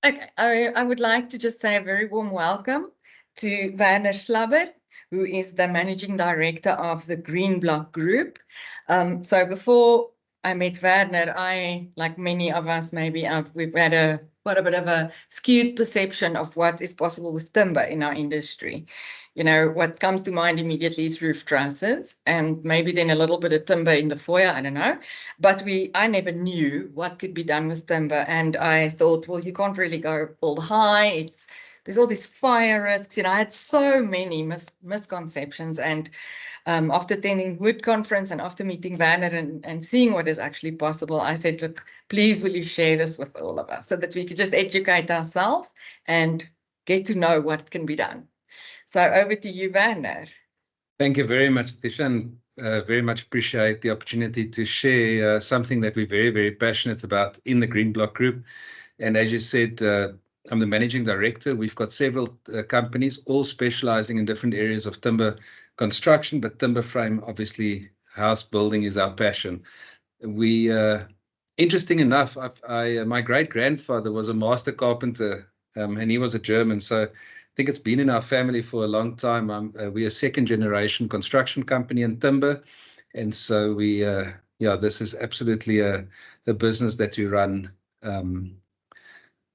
Okay, I would like to just say a very warm welcome to Werner Schlabber, who is the managing director of the Green Block Group. So before I met Werner, like many of us, maybe we've had quite a bit of a skewed perception of what is possible with timber in our industry. You know, what comes to mind immediately is roof trusses and maybe then a little bit of timber in the foyer, I don't know. But I never knew what could be done with timber. And I thought, well, you can't really go all high. There's all these fire risks. You know, I had so many misconceptions. And after attending Wood Conference and after meeting Werner and seeing what is actually possible, I said, look, please will you share this with all of us so that we could just educate ourselves and get to know what can be done. So over to you, Werner. Thank you very much, Tisha, and very much appreciate the opportunity to share something that we're very, very passionate about in the Green Block Group. And as you said, I'm the managing director. We've got several companies, all specializing in different areas of timber construction, but timber frame, obviously, house building is our passion. Interesting enough, my great-grandfather was a master carpenter, and he was a German. So I think it's been in our family for a long time. We're a second-generation construction company in timber. And so this is absolutely a business that we run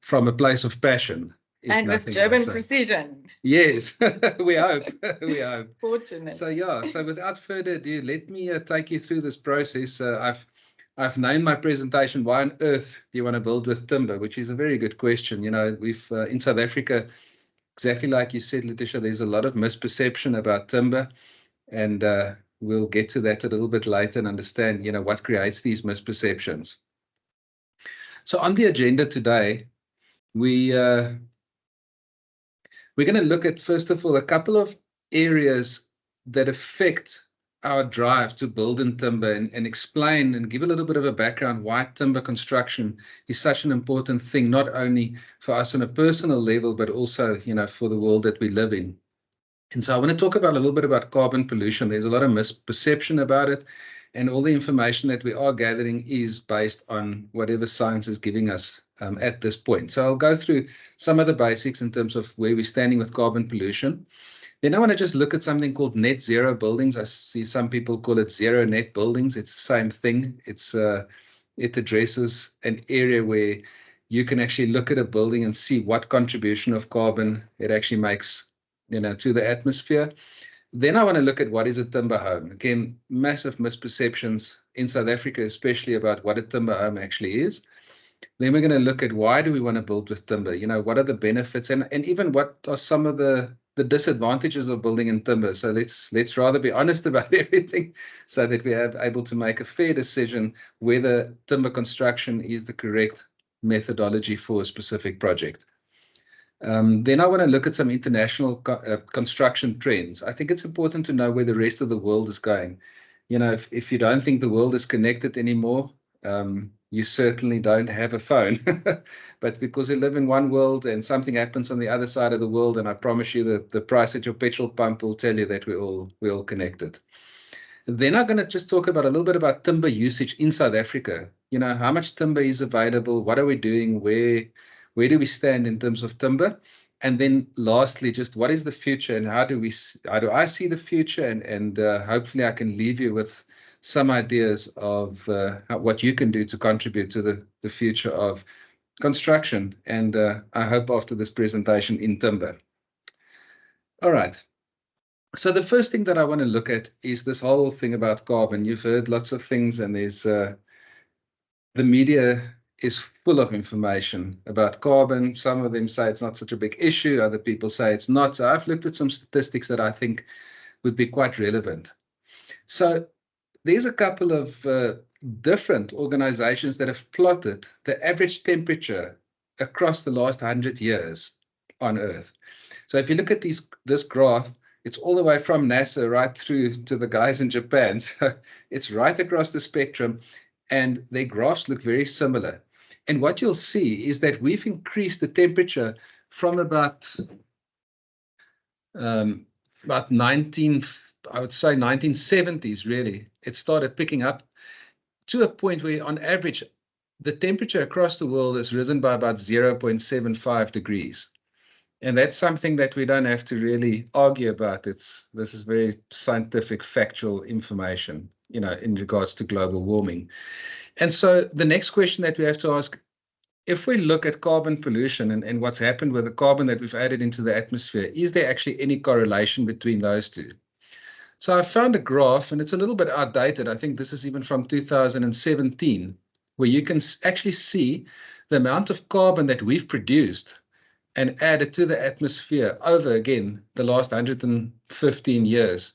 from a place of passion. And with German precision. Yes, we hope. We hope. Fortunate. So without further ado, let me take you through this process. I've named my presentation, Why on Earth Do You Want to Build with Timber? Which is a very good question. You know, we've in South Africa, exactly like you said, Letitia, there's a lot of misperception about timber. And we'll get to that a little bit later and understand, you know, what creates these misperceptions. So on the agenda today, we're going to look at, first of all, a couple of areas that affect our drive to build in timber and explain and give a little bit of a background why timber construction is such an important thing, not only for us on a personal level, but also, you know, for the world that we live in. And so I want to talk about a little bit about carbon pollution. There's a lot of misperception about it, and all the information that we are gathering is based on whatever science is giving us at this point. So I'll go through some of the basics in terms of where we're standing with carbon pollution. Then I want to just look at something called net zero buildings. I see some people call it zero net buildings. It's the same thing. It addresses an area where you can actually look at a building and see what contribution of carbon it actually makes, you know, to the atmosphere. Then I want to look at what is a timber home. Again, massive misperceptions in South Africa, especially about what a timber home actually is. Then we're going to look at why do we want to build with timber? You know, what are the benefits and even what are some of the disadvantages of building in timber? So let's rather be honest about everything so that we are able to make a fair decision whether timber construction is the correct methodology for a specific project. Then I want to look at some international construction trends. I think it's important to know where the rest of the world is going. You know, if you don't think the world is connected anymore, you certainly don't have a phone. But because we live in one world and something happens on the other side of the world, and I promise you the price at your petrol pump will tell you that we're all connected. Then I'm going to just talk about a little bit about timber usage in South Africa. You know, how much timber is available? What are we doing? Where do we stand in terms of timber? And then lastly, just what is the future and how do I see the future? And hopefully I can leave you with some ideas of what you can do to contribute to the future of construction. And I hope after this presentation in timber. All right. So the first thing that I want to look at is this whole thing about carbon. You've heard lots of things, and there's the media is full of information about carbon. Some of them say it's not such a big issue. Other people say it's not. So I've looked at some statistics that I think would be quite relevant. So there's a couple of different organizations that have plotted the average temperature across the last 100 years on Earth. So if you look at this graph, it's all the way from NASA right through to the guys in Japan. So it's right across the spectrum, and their graphs look very similar. And what you'll see is that we've increased the temperature from about 1970s, really. It started picking up to a point where on average the temperature across the world has risen by about 0.75 degrees. And that's something that we don't have to really argue about. This is very scientific, factual information, in regards to global warming. And so the next question that we have to ask, if we look at carbon pollution and what's happened with the carbon that we've added into the atmosphere, is there actually any correlation between those two? So I found a graph, and it's a little bit outdated. I think this is even from 2017, where you can actually see the amount of carbon that we've produced and added to the atmosphere over, again, the last 115 years.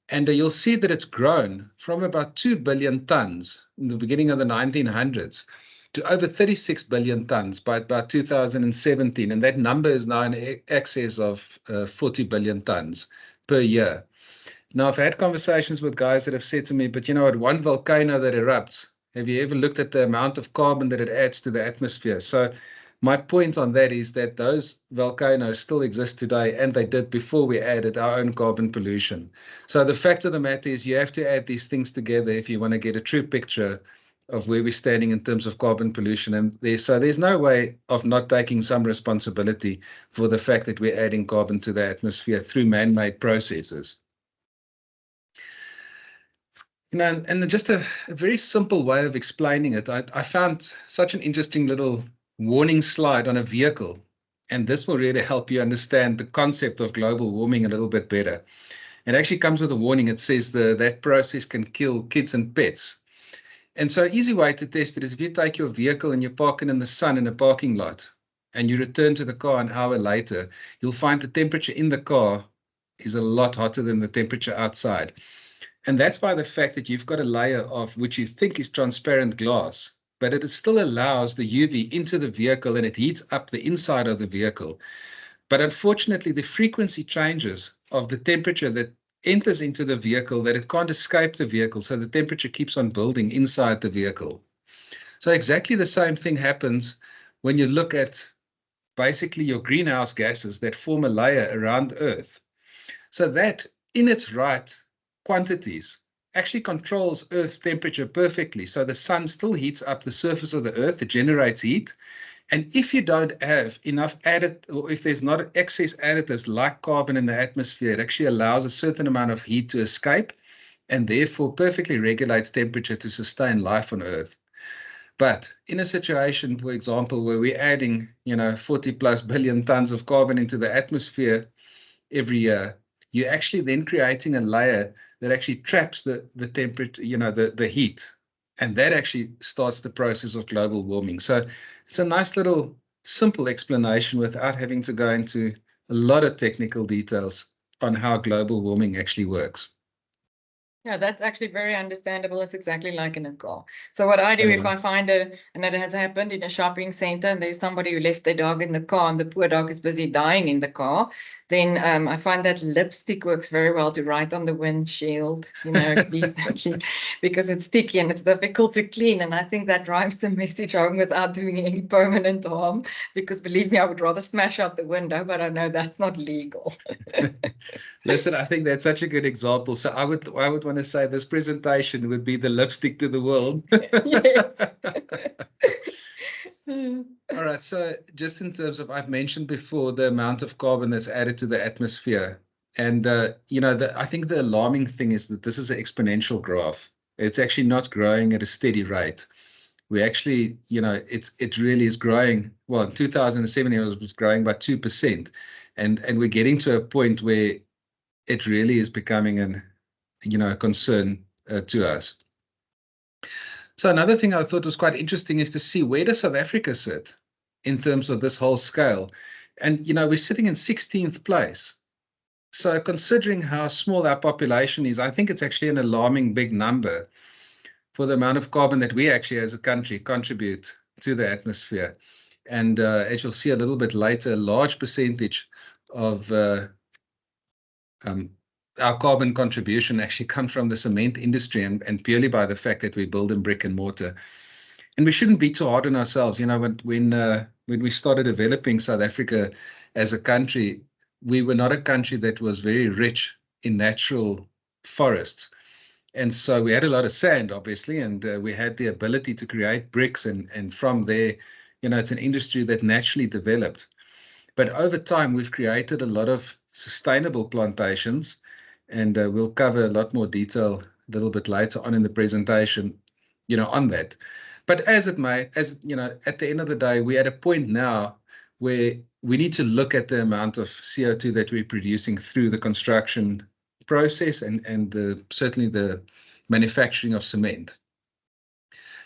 And you'll see that it's grown from about 2 billion tons in the beginning of the 1900s to over 36 billion tons by about 2017. And that number is now in excess of 40 billion tons per year. Now, I've had conversations with guys that have said to me, but you know what, one volcano that erupts, have you ever looked at the amount of carbon that it adds to the atmosphere? So my point on that is that those volcanoes still exist today, and they did before we added our own carbon pollution. So the fact of the matter is you have to add these things together if you want to get a true picture of where we're standing in terms of carbon pollution. And there's no way of not taking some responsibility for the fact that we're adding carbon to the atmosphere through man-made processes. And just a very simple way of explaining it, I found such an interesting little warning slide on a vehicle, and this will really help you understand the concept of global warming a little bit better. It actually comes with a warning. It says that process can kill kids and pets. And so an easy way to test it is if you take your vehicle and you park it in the sun in a parking lot, and you return to the car an hour later, you'll find the temperature in the car is a lot hotter than the temperature outside. And that's by the fact that you've got a layer of which you think is transparent glass, but it still allows the UV into the vehicle and it heats up the inside of the vehicle. But unfortunately, the frequency changes of the temperature that enters into the vehicle, that it can't escape the vehicle, so the temperature keeps on building inside the vehicle. So exactly the same thing happens when you look at basically your greenhouse gases that form a layer around Earth. So that, in its right quantities, actually controls Earth's temperature perfectly. So the sun still heats up the surface of the Earth, it generates heat. And if you don't have enough added, or if there's not excess additives like carbon in the atmosphere, it actually allows a certain amount of heat to escape and therefore perfectly regulates temperature to sustain life on Earth. But in a situation, for example, where we're adding, 40 plus billion tons of carbon into the atmosphere every year, you're actually then creating a layer that actually traps the temperature, the heat. And that actually starts the process of global warming. So it's a nice little simple explanation without having to go into a lot of technical details on how global warming actually works. Yeah, that's actually very understandable. It's exactly like in a car. So what I do if I find and it has happened in a shopping center and there's somebody who left their dog in the car and the poor dog is busy dying in the car, then I find that lipstick works very well to write on the windshield, because it's sticky and it's difficult to clean. And I think that drives the message home without doing any permanent harm, because believe me, I would rather smash out the window, but I know that's not legal. Listen, I think that's such a good example. So I would want to say this presentation would be the lipstick to the world. Yes. All right. So just in terms of, I've mentioned before the amount of carbon that's added to the atmosphere. And, I think the alarming thing is that this is an exponential graph. It's actually not growing at a steady rate. We actually, it really is growing. Well, in 2007, it was growing by 2%. And we're getting to a point where it really is becoming a concern to us. So another thing I thought was quite interesting is to see, where does South Africa sit in terms of this whole scale? And, we're sitting in 16th place. So considering how small our population is, I think it's actually an alarming big number for the amount of carbon that we actually as a country contribute to the atmosphere. And as you'll see a little bit later, a large percentage of our carbon contribution actually comes from the cement industry and purely by the fact that we build in brick and mortar. And we shouldn't be too hard on ourselves. When we started developing South Africa as a country, we were not a country that was very rich in natural forests. And so we had a lot of sand, obviously, and we had the ability to create bricks. And from there, it's an industry that naturally developed. But over time, we've created a lot of sustainable plantations, and we'll cover a lot more detail a little bit later on in the presentation, on that. But as at the end of the day, we're at a point now where we need to look at the amount of CO2 that we're producing through the construction process and certainly the manufacturing of cement.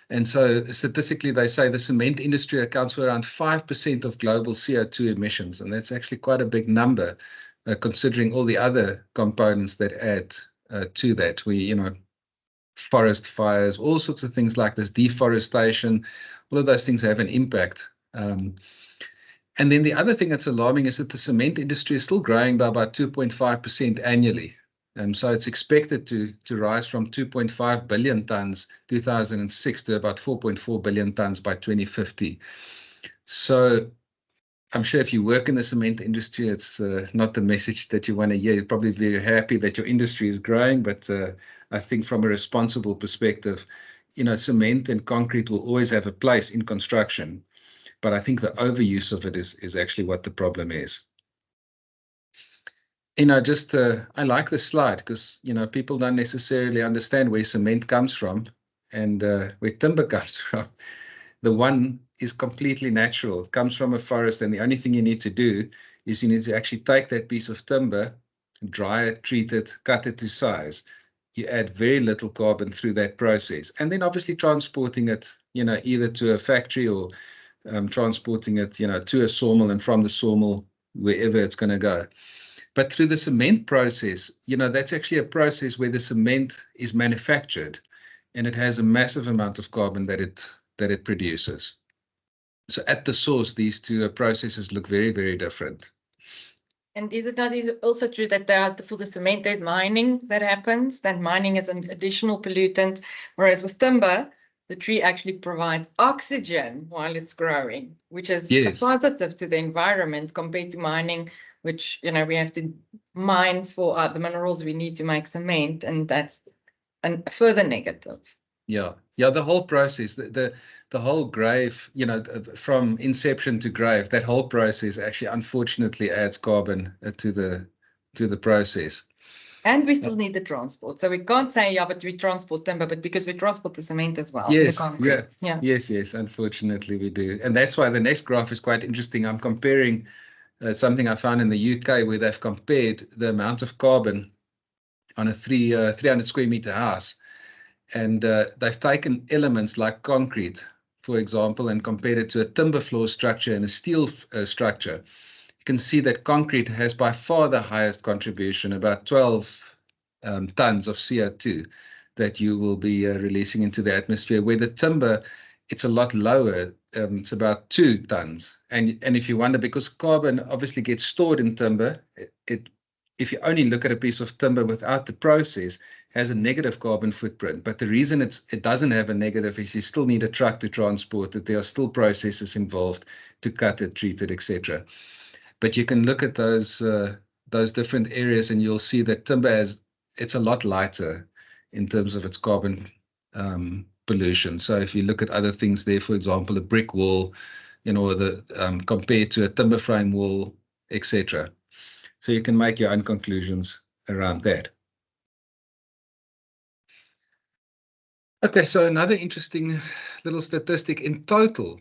And so statistically, they say the cement industry accounts for around 5% of global CO2 emissions. And that's actually quite a big number, considering all the other components that add to that. Forest fires, all sorts of things like this, deforestation, all of those things have an impact. And then the other thing that's alarming is that the cement industry is still growing by about 2.5% annually. So it's expected to rise from 2.5 billion tons 2006 to about 4.4 billion tons by 2050. So I'm sure if you work in the cement industry, it's not the message that you want to hear. You're probably very happy that your industry is growing, but I think from a responsible perspective, cement and concrete will always have a place in construction. But I think the overuse of it is actually what the problem is. I like this slide because, people don't necessarily understand where cement comes from and where timber comes from. The one is completely natural. It comes from a forest, and the only thing you need to do is you need to actually take that piece of timber, dry it, treat it, cut it to size. You add very little carbon through that process. And then obviously transporting it, either to a factory or transporting it, to a sawmill, and from the sawmill, wherever it's going to go. But through the cement process, that's actually a process where the cement is manufactured, and it has a massive amount of carbon that it produces. So at the source, these two processes look very, very different. And is it not also true that for the cement, there's mining that happens, that mining is an additional pollutant, whereas with timber, the tree actually provides oxygen while it's growing, which is Yes. a positive to the environment compared to mining, which, we have to mine for the minerals we need to make cement, and that's a further negative. Yeah, the whole process, the whole grave, from inception to grave, that whole process actually unfortunately adds carbon to the process. And we still need the transport. So we can't say, yeah, but we transport timber, but because we transport the cement as well. Yes, the concrete. Yeah. Yes, unfortunately we do. And that's why the next graph is quite interesting. I'm comparing something I found in the UK where they've compared the amount of carbon on a 300 square meter house. And they've taken elements like concrete, for example, and compared it to a timber floor structure and a steel structure. You can see that concrete has by far the highest contribution, about 12 tons of CO2 that you will be releasing into the atmosphere, where the timber, it's a lot lower. It's about 2 tons. And if you wonder, because carbon obviously gets stored in timber, if you only look at a piece of timber without the process, has a negative carbon footprint. But the reason it doesn't have a negative is you still need a truck to transport it. There are still processes involved to cut it, treat it, etc. But you can look at those different areas, and you'll see that timber it's a lot lighter in terms of its carbon pollution. So if you look at other things there, for example, a brick wall, compared to a timber frame wall, etc. So you can make your own conclusions around that. Okay, so another interesting little statistic in total.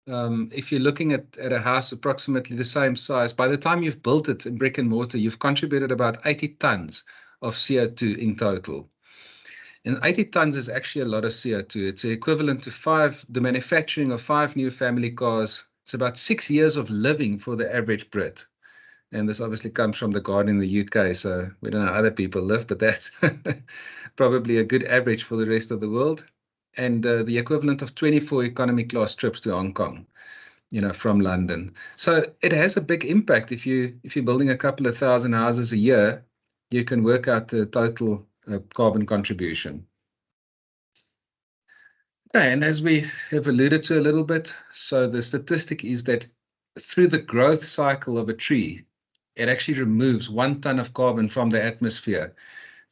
If you're looking at a house approximately the same size, by the time you've built it in brick and mortar, you've contributed about 80 tons of CO2 in total. And 80 tons is actually a lot of CO2. It's equivalent to the manufacturing of 5 new family cars. It's about 6 years of living for the average Brit. And this obviously comes from The Guardian in the UK, so we don't know how other people live, but that's probably a good average for the rest of the world. And the equivalent of 24 economy class trips to Hong Kong, from London. So it has a big impact. If you're building a couple of thousand houses a year, you can work out the total carbon contribution. Okay, and as we have alluded to a little bit, so the statistic is that through the growth cycle of a tree, it actually removes 1 ton of carbon from the atmosphere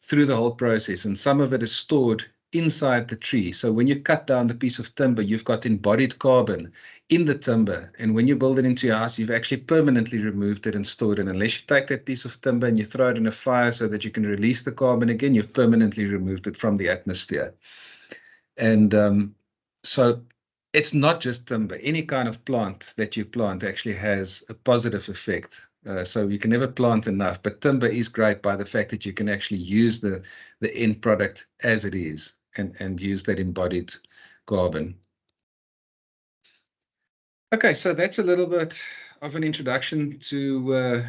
through the whole process, and some of it is stored inside the tree. So when you cut down the piece of timber, you've got embodied carbon in the timber, and when you build it into your house, you've actually permanently removed it and stored it. Unless you take that piece of timber and you throw it in a fire so that you can release the carbon again, you've permanently removed it from the atmosphere. And so it's not just timber. Any kind of plant that you plant actually has a positive effect. So you can never plant enough, but timber is great by the fact that you can actually use the end product as it is and use that embodied carbon. Okay, so that's a little bit of an introduction to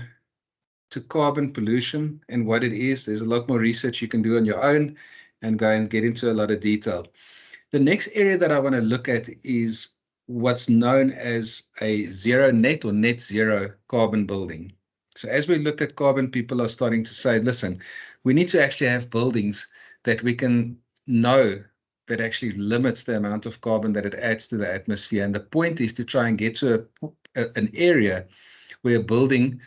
carbon pollution and what it is. There's a lot more research you can do on your own and go and get into a lot of detail. The next area that I want to look at is what's known as a zero net or net zero carbon building. So as we look at carbon, people are starting to say, listen, we need to actually have buildings that we can know that actually limits the amount of carbon that it adds to the atmosphere. And the point is to try and get to an area where a building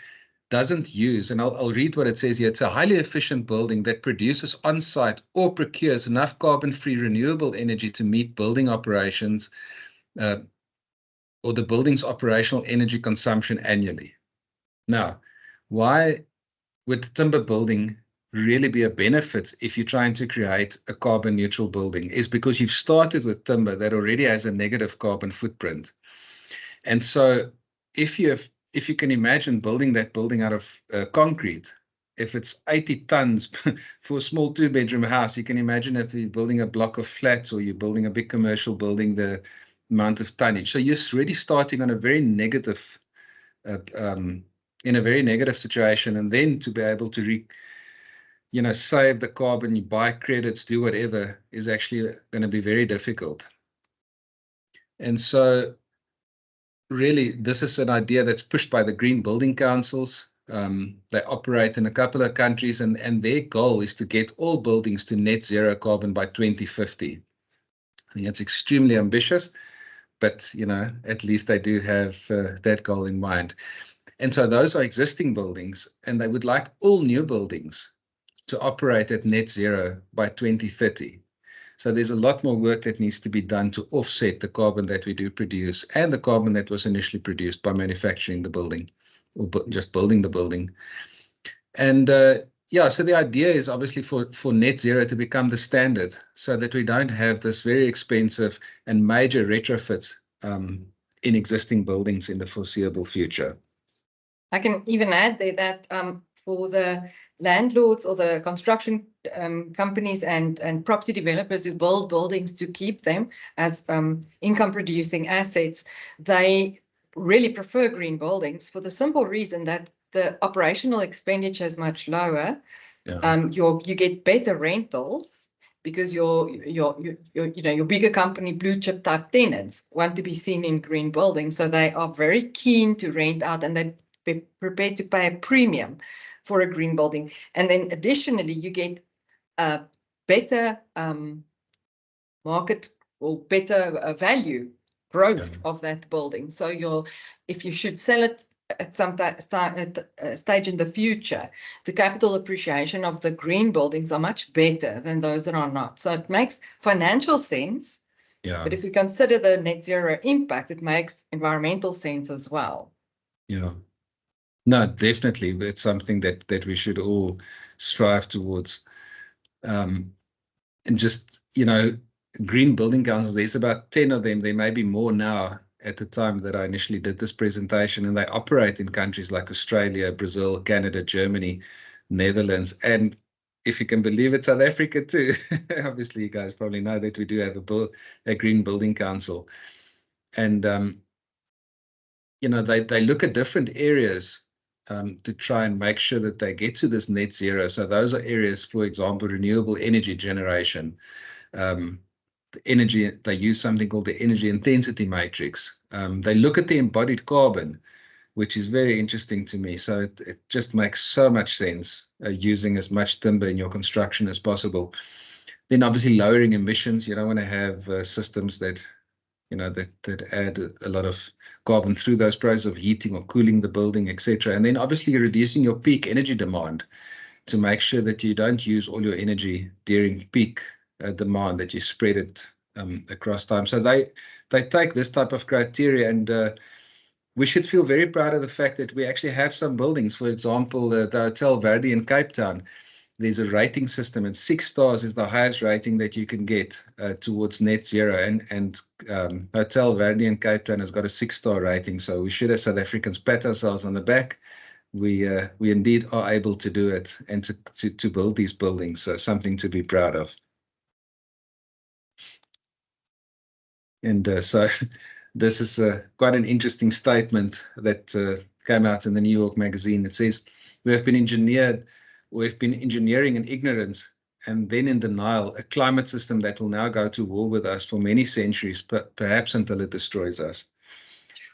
doesn't use, and I'll read what it says here. It's a highly efficient building that produces on-site or procures enough carbon-free renewable energy to meet building operations or the building's operational energy consumption annually. Now, why would timber building really be a benefit if you're trying to create a carbon neutral building? Is because you've started with timber that already has a negative carbon footprint. And so if you can imagine building that building out of concrete, if it's 80 tons for a small 2-bedroom house, you can imagine if you're building a block of flats or you're building a big commercial building, the amount of tonnage. So you're really starting on a very negative, in a very negative situation, and then to be able to save the carbon, you buy credits, do whatever, is actually going to be very difficult. And so really, this is an idea that's pushed by the Green Building Councils. They operate in a couple of countries, and their goal is to get all buildings to net zero carbon by 2050. I think it's extremely ambitious, but at least they do have that goal in mind. And so those are existing buildings, and they would like all new buildings to operate at net zero by 2030. So there's a lot more work that needs to be done to offset the carbon that we do produce and the carbon that was initially produced by manufacturing the building or just building the building. And so the idea is obviously for net zero to become the standard so that we don't have this very expensive and major retrofits in existing buildings in the foreseeable future. I can even add there that for the landlords or the construction companies and property developers who build buildings to keep them as income producing assets, they really prefer green buildings for the simple reason that the operational expenditure is much lower. Yeah. You get better rentals because your bigger company, blue chip type tenants want to be seen in green buildings, so they are very keen to rent out, and they prepared to pay a premium for a green building. And then additionally, you get a better market or better value growth of that building. So if you should sell it at some stage in the future, the capital appreciation of the green buildings are much better than those that are not. So it makes financial sense. Yeah. But if we consider the net zero impact, it makes environmental sense as well. Yeah. No, definitely. It's something that we should all strive towards. And just, green building councils, there's about 10 of them. There may be more now at the time that I initially did this presentation, and they operate in countries like Australia, Brazil, Canada, Germany, Netherlands, and if you can believe it, South Africa too. Obviously, you guys probably know that we do have a green building council. And, they look at different areas to try and make sure that they get to this net zero. So those are areas, for example, renewable energy generation. The energy, they use something called the energy intensity matrix. They look at the embodied carbon, which is very interesting to me. So it just makes so much sense using as much timber in your construction as possible. Then obviously lowering emissions. You don't want to have systems that that add a lot of carbon through those processes of heating or cooling the building, etc. And then obviously reducing your peak energy demand. to make sure that you don't use all your energy during peak demand, that you spread it across time. So they take this type of criteria, and we should feel very proud of the fact that we actually have some buildings. For example, the Hotel Verde in Cape Town, there's a rating system, and 6 stars is the highest rating that you can get towards net zero. And Hotel Verde in Cape Town has got a 6-star rating. So we should, as South Africans, pat ourselves on the back. We indeed are able to do it and to build these buildings. So something to be proud of. And so this is quite an interesting statement that came out in the New York Magazine. It says, we've been engineering in ignorance and then in denial a climate system that will now go to war with us for many centuries, perhaps until it destroys us.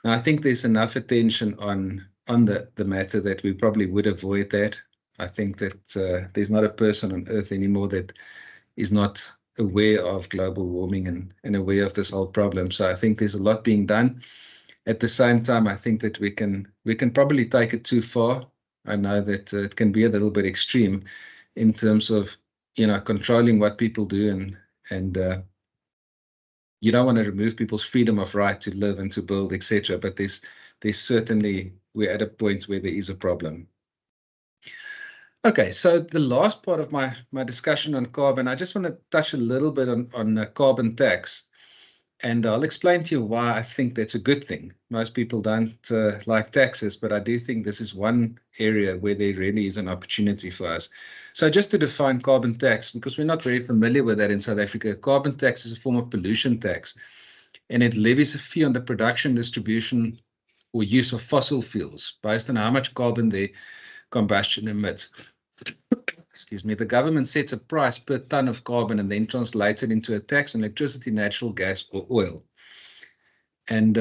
Now, I think there's enough attention on the matter that we probably would avoid that. I think that there's not a person on earth anymore that is not aware of global warming and aware of this whole problem. So I think there's a lot being done. At the same time, I think that we can probably take it too far. I know that it can be a little bit extreme in terms of, controlling what people do, and you don't want to remove people's freedom of right to live and to build, etc. But there's certainly, we're at a point where there is a problem. Okay, so the last part of my discussion on carbon, I just want to touch a little bit on carbon tax. And I'll explain to you why I think that's a good thing. Most people don't like taxes, but I do think this is one area where there really is an opportunity for us. So just to define carbon tax, because we're not very familiar with that in South Africa, carbon tax is a form of pollution tax, and it levies a fee on the production, distribution, or use of fossil fuels based on how much carbon their combustion emits. Excuse me. The government sets a price per ton of carbon and then translates it into a tax on electricity, natural gas, or oil. And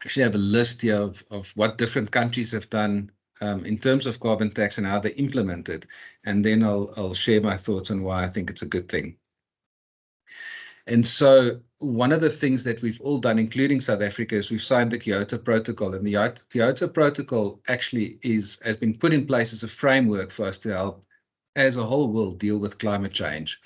actually have a list here of what different countries have done in terms of carbon tax and how they implement it. And then I'll share my thoughts on why I think it's a good thing. And so one of the things that we've all done, including South Africa, is we've signed the Kyoto Protocol. And the Kyoto Protocol actually has been put in place as a framework for us to help, as a whole world, deal with climate change.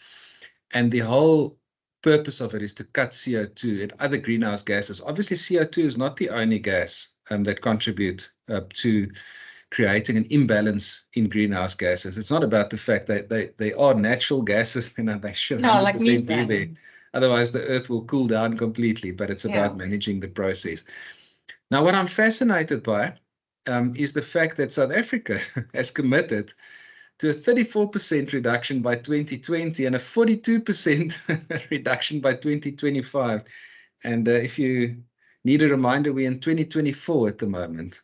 And the whole purpose of it is to cut CO2 and other greenhouse gases. Obviously, CO2 is not the only gas that contribute to creating an imbalance in greenhouse gases. It's not about the fact that they are natural gases, they should 100% be there. Otherwise, the earth will cool down completely, but it's about managing the process. Now, what I'm fascinated by is the fact that South Africa has committed to a 34% reduction by 2020 and a 42% reduction by 2025. And if you need a reminder, we're in 2024 at the moment.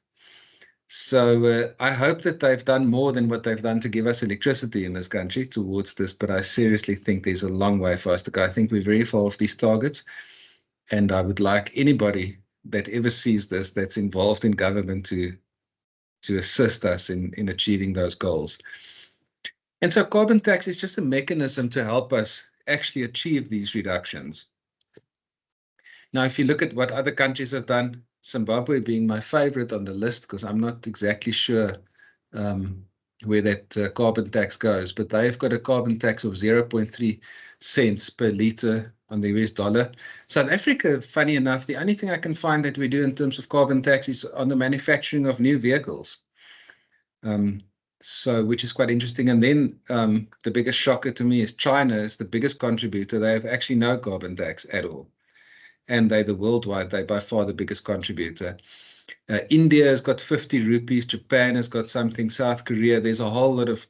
So I hope that they've done more than what they've done to give us electricity in this country towards this, but I seriously think there's a long way for us to go. I think we're very far off these targets, and I would like anybody that ever sees this that's involved in government to assist us in achieving those goals. And so carbon tax is just a mechanism to help us actually achieve these reductions. Now, if you look at what other countries have done, Zimbabwe being my favorite on the list, because I'm not exactly sure where that carbon tax goes, but they've got a carbon tax of 0.3 cents per liter on the US dollar. South Africa, funny enough, the only thing I can find that we do in terms of carbon tax is on the manufacturing of new vehicles. So, which is quite interesting. And then the biggest shocker to me is China is the biggest contributor. They have actually no carbon tax at all. And they're they're by far the biggest contributor. India has got 50 rupees. Japan has got something. South Korea. There's a whole lot of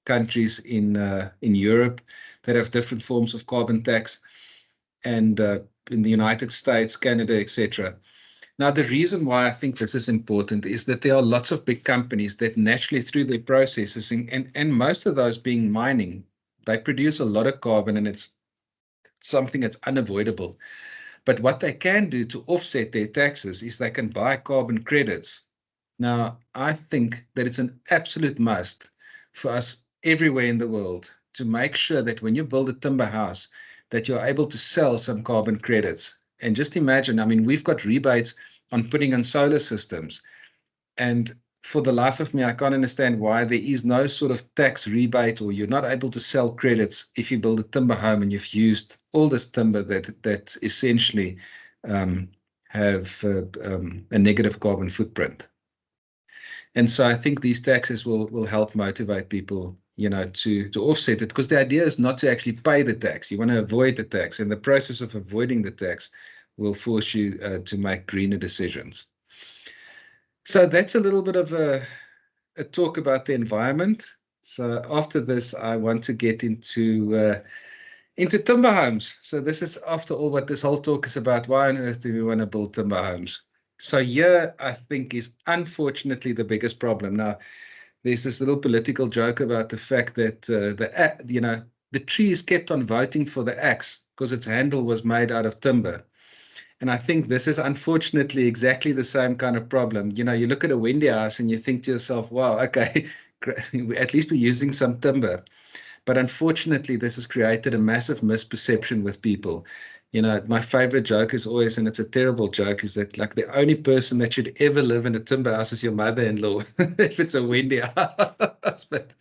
countries in Europe that have different forms of carbon tax, and in the United States, Canada, etc. Now, the reason why I think this is important is that there are lots of big companies that naturally, through their processes, and most of those being mining, they produce a lot of carbon, and it's something that's unavoidable. But what they can do to offset their taxes is they can buy carbon credits. Now, I think that it's an absolute must for us everywhere in the world to make sure that when you build a timber house, that you're able to sell some carbon credits. And just imagine, I mean, we've got rebates on putting in solar systems. And for the life of me, I can't understand why there is no sort of tax rebate, or you're not able to sell credits if you build a timber home and you've used all this timber that essentially have a negative carbon footprint. And so I think these taxes will help motivate people, to offset it, because the idea is not to actually pay the tax. You want to avoid the tax, and the process of avoiding the tax will force you to make greener decisions. So that's a little bit of a talk about the environment. So after this, I want to get into timber homes. So this is, after all, what this whole talk is about. Why on earth do we want to build timber homes? So here, I think, is unfortunately the biggest problem. Now, there's this little political joke about the fact that the trees kept on voting for the axe because its handle was made out of timber. And I think this is unfortunately exactly the same kind of problem. You look at a Wendy house and you think to yourself, wow, okay, at least we're using some timber. But unfortunately, this has created a massive misperception with people. My favorite joke is always, and it's a terrible joke, is that like the only person that should ever live in a timber house is your mother-in-law, if it's a Wendy house. But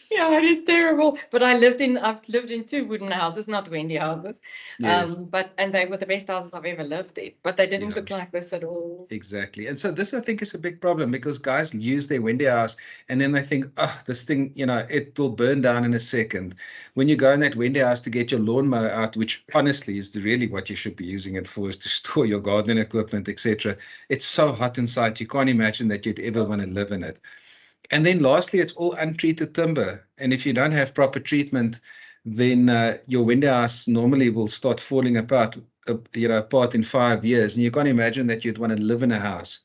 yeah, it is terrible. But I've lived in 2 wooden houses, not Wendy houses. yes. And they were the best houses I've ever lived in. But they didn't Yeah. look like this at all. Exactly. And so this, I think, is a big problem, because guys use their Wendy house and then they think, oh, this thing, it will burn down in a second. When you go in that Wendy house to get your lawnmower out, which honestly is really what you should be using it for, is to store your gardening equipment, etc. It's so hot inside, you can't imagine that you'd ever want to live in it. And then lastly, it's all untreated timber. And if you don't have proper treatment, then your window house normally will start falling apart, apart in 5 years. And you can't imagine that you'd want to live in a house.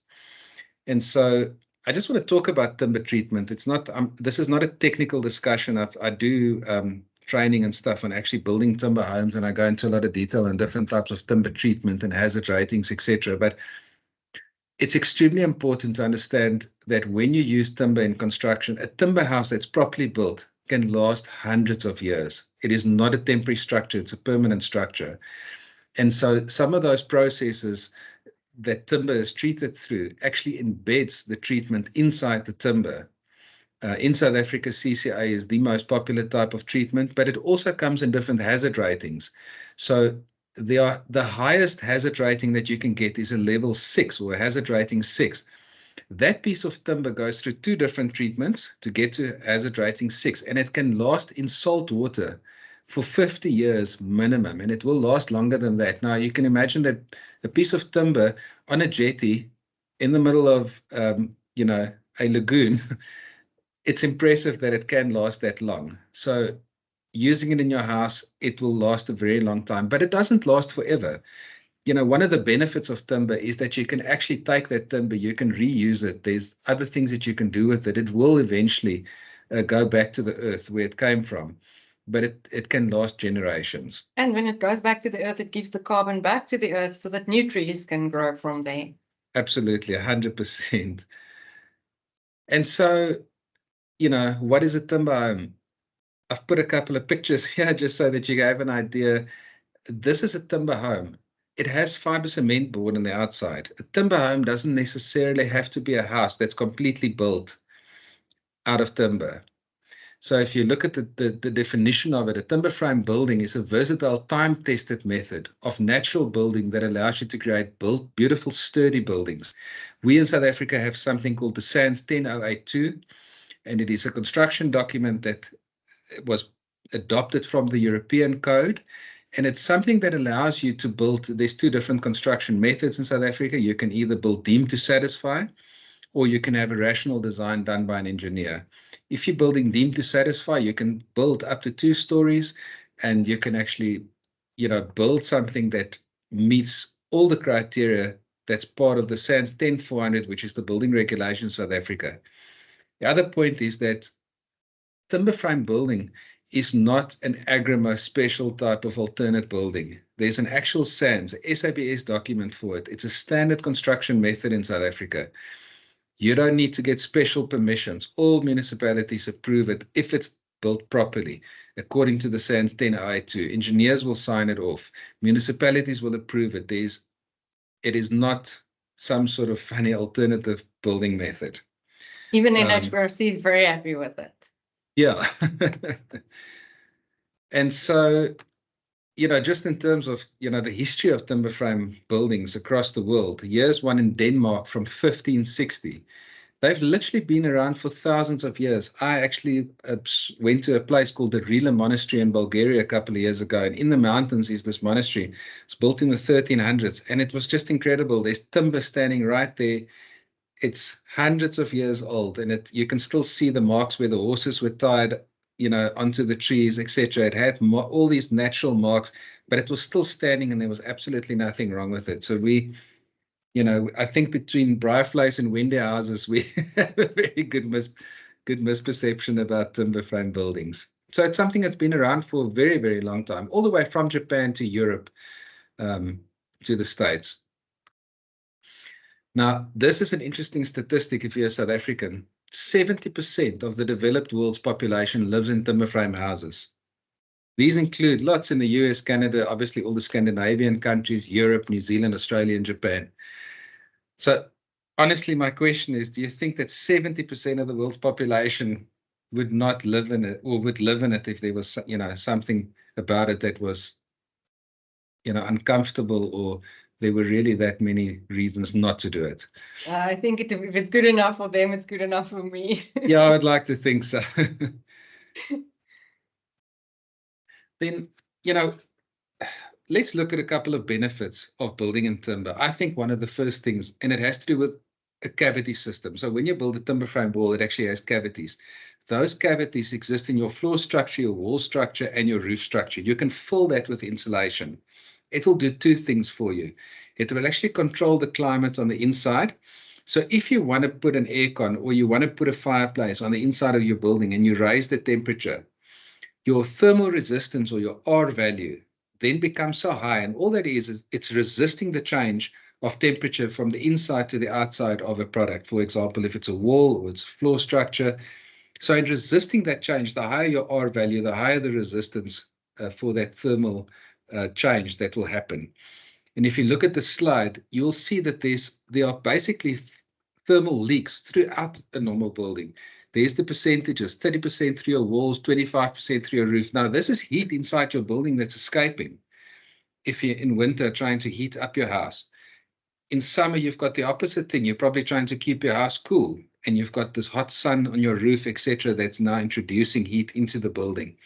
And so I just want to talk about timber treatment. It's not, this is not a technical discussion. I do training and stuff on actually building timber homes, and I go into a lot of detail on different types of timber treatment and hazard ratings, etc. But it's extremely important to understand that when you use timber in construction, a timber house that's properly built can last hundreds of years. It is not a temporary structure, it's a permanent structure. And so some of those processes that timber is treated through actually embeds the treatment inside the timber. In South Africa, CCA is the most popular type of treatment, but it also comes in different hazard ratings. So the highest hazard rating that you can get is a level 6, or a hazard rating 6. That piece of timber goes through 2 different treatments to get to hazard rating 6, and it can last in salt water for 50 years minimum, and it will last longer than that. Now, you can imagine that a piece of timber on a jetty in the middle of, a lagoon, it's impressive that it can last that long. So using it in your house, it will last a very long time, but it doesn't last forever. One of the benefits of timber is that you can actually take that timber, you can reuse it. There's other things that you can do with it. It will eventually go back to the earth where it came from, but it can last generations. And when it goes back to the earth, it gives the carbon back to the earth so that new trees can grow from there. Absolutely, 100%. And so, what is a timber home? I've put a couple of pictures here just so that you have an idea. This is a timber home. It has fiber cement board on the outside. A timber home doesn't necessarily have to be a house that's completely built out of timber. So if you look at the definition of it, a timber frame building is a versatile, time-tested method of natural building that allows you to create beautiful, sturdy buildings. We in South Africa have something called the SANS 10082, and it is a construction document that was adopted from the European Code. And it's something that allows you to build, there's 2 different construction methods in South Africa. You can either build deemed to satisfy, or you can have a rational design done by an engineer. If you're building deemed to satisfy, you can build up to 2 stories, and you can actually, build something that meets all the criteria that's part of the SANS 10400, which is the building regulations in South Africa. The other point is that timber frame building is not an Agrimo special type of alternate building. There's an actual SANS, SABS document for it. It's a standard construction method in South Africa. You don't need to get special permissions. All municipalities approve it if it's built properly, according to the SANS 10082. Engineers will sign it off. Municipalities will approve it. It is not some sort of funny alternative building method. Even NHRC is very happy with it. Yeah. And so, you know, just in terms of, you know, the history of timber frame buildings across the world, here's one in Denmark from 1560. They've literally been around for thousands of years. I actually went to a place called the Rila Monastery in Bulgaria a couple of years ago, and in the mountains is this monastery. It's built in the 1300s, and it was just incredible. There's timber standing right there. It's hundreds of years old, and you can still see the marks where the horses were tied, you know, onto the trees, etc. It had all these natural marks, but it was still standing, and there was absolutely nothing wrong with it. So we, you know, I think between Braaivleis and Wende houses, we have a very good misperception about timber frame buildings. So it's something that's been around for a very, very long time, all the way from Japan to Europe, to the States. Now, this is an interesting statistic if you're South African. 70% of the developed world's population lives in timber frame houses. These include lots in the US, Canada, obviously all the Scandinavian countries, Europe, New Zealand, Australia, and Japan. So honestly, my question is, do you think that 70% of the world's population would not live in it, or would live in it if there was, you know, something about it that was, you know, uncomfortable, or there were really that many reasons not to do it? I think if it's good enough for them, it's good enough for me. Yeah, I would like to think so. Then, you know, let's look at a couple of benefits of building in timber. I think one of the first things, and it has to do with a cavity system. So when you build a timber frame wall, it actually has cavities. Those cavities exist in your floor structure, your wall structure, and your roof structure. You can fill that with insulation. It will do two things for you. It will actually control the climate on the inside. So if you want to put an aircon, or you want to put a fireplace on the inside of your building and you raise the temperature, your thermal resistance, or your R value, then becomes so high. And all that is it's resisting the change of temperature from the inside to the outside of a product. For example, if it's a wall or it's a floor structure. So in resisting that change, the higher your R value, the higher the resistance for that thermal change that will happen. And if you look at the slide, you'll see that there are basically thermal leaks throughout a normal building. There's the percentages: 30% through your walls, 25% through your roof. Now, this is heat inside your building that's escaping if you're in winter trying to heat up your house. In summer, you've got the opposite thing. You're probably trying to keep your house cool, and you've got this hot sun on your roof, etc., that's now introducing heat into the building.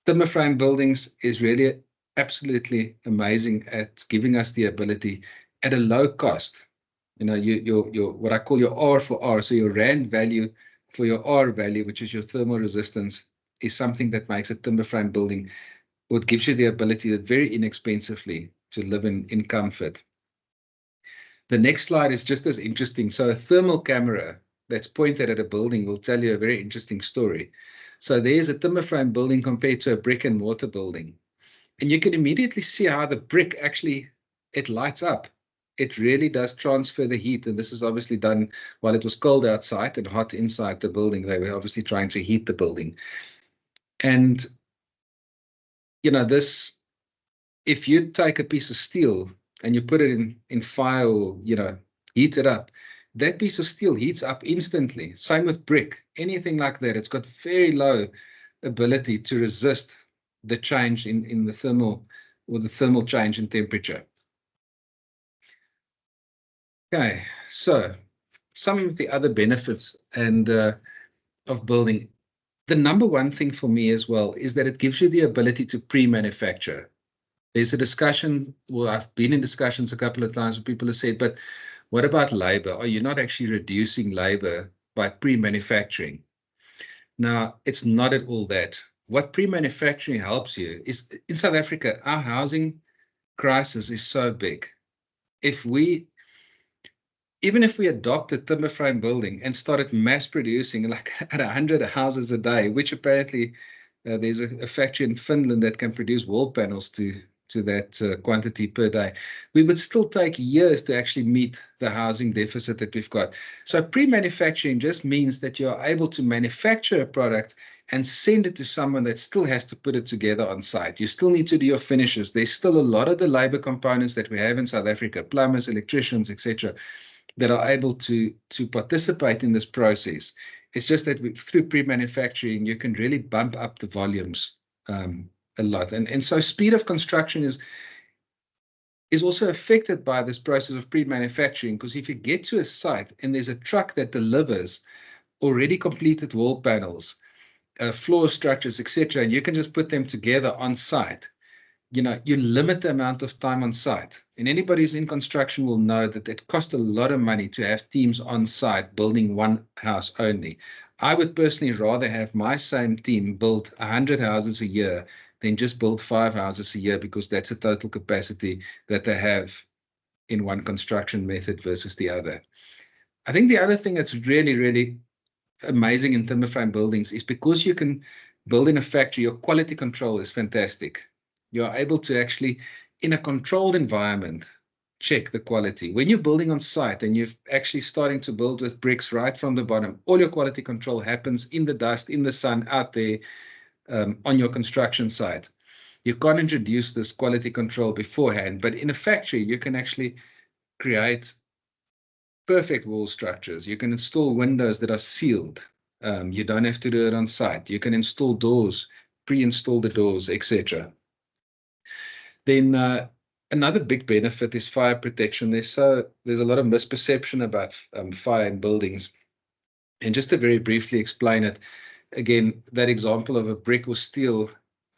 Timber frame buildings is really absolutely amazing at giving us the ability at a low cost. You know, your what I call your R for R, so your rand value for your R value, which is your thermal resistance, is something that makes a timber frame building, what gives you the ability to very inexpensively to live in comfort. The next slide is just as interesting. So a thermal camera that's pointed at a building will tell you a very interesting story. So there's a timber frame building compared to a brick and mortar building. And you can immediately see how the brick actually, it lights up. It really does transfer the heat. And this is obviously done while it was cold outside and hot inside the building. They were obviously trying to heat the building. And, you know, this, if you take a piece of steel and you put it in fire, or, you know, heat it up, that piece of steel heats up instantly. Same with brick, anything like that. It's got very low ability to resist the change in the thermal, or the thermal change in temperature. Okay, so some of the other benefits and of building. The number one thing for me as well is that it gives you the ability to pre-manufacture. There's a discussion, well, I've been in discussions a couple of times where people have said, but what about labor? Are you not actually reducing labor by pre-manufacturing? Now, it's not at all that. What pre-manufacturing helps you is, in South Africa, our housing crisis is so big. Even if we adopted timber frame building and started mass producing like at 100 houses a day, which apparently there's a factory in Finland that can produce wall panels to that quantity per day, we would still take years to actually meet the housing deficit that we've got. So pre-manufacturing just means that you're able to manufacture a product and send it to someone that still has to put it together on site. You still need to do your finishes. There's still a lot of the labor components that we have in South Africa, plumbers, electricians, etc., that are able to participate in this process. It's just that through pre-manufacturing, you can really bump up the volumes a lot. And so speed of construction is also affected by this process of pre-manufacturing, because if you get to a site and there's a truck that delivers already completed wall panels, floor structures, etc., and you can just put them together on site, you limit the amount of time on site. And anybody who's in construction will know that it costs a lot of money to have teams on site building one house only. I would personally rather have my same team build 100 houses a year than just build 5 houses a year, because that's a total capacity that they have in one construction method versus the other. I think the other thing that's really, really amazing in timber frame buildings is because you can build in a factory, your quality control is fantastic. You're able to actually, in a controlled environment, check the quality. When you're building on site and you're actually starting to build with bricks right from the bottom, all your quality control happens in the dust, in the sun, out there on your construction site. You can't introduce this quality control beforehand, but in a factory, you can actually create perfect wall structures. You can install windows that are sealed. You don't have to do it on site. You can install doors, pre-install the doors, etc. Then another big benefit is fire protection. There's a lot of misperception about fire in buildings. And just to very briefly explain it, again, that example of a brick or steel,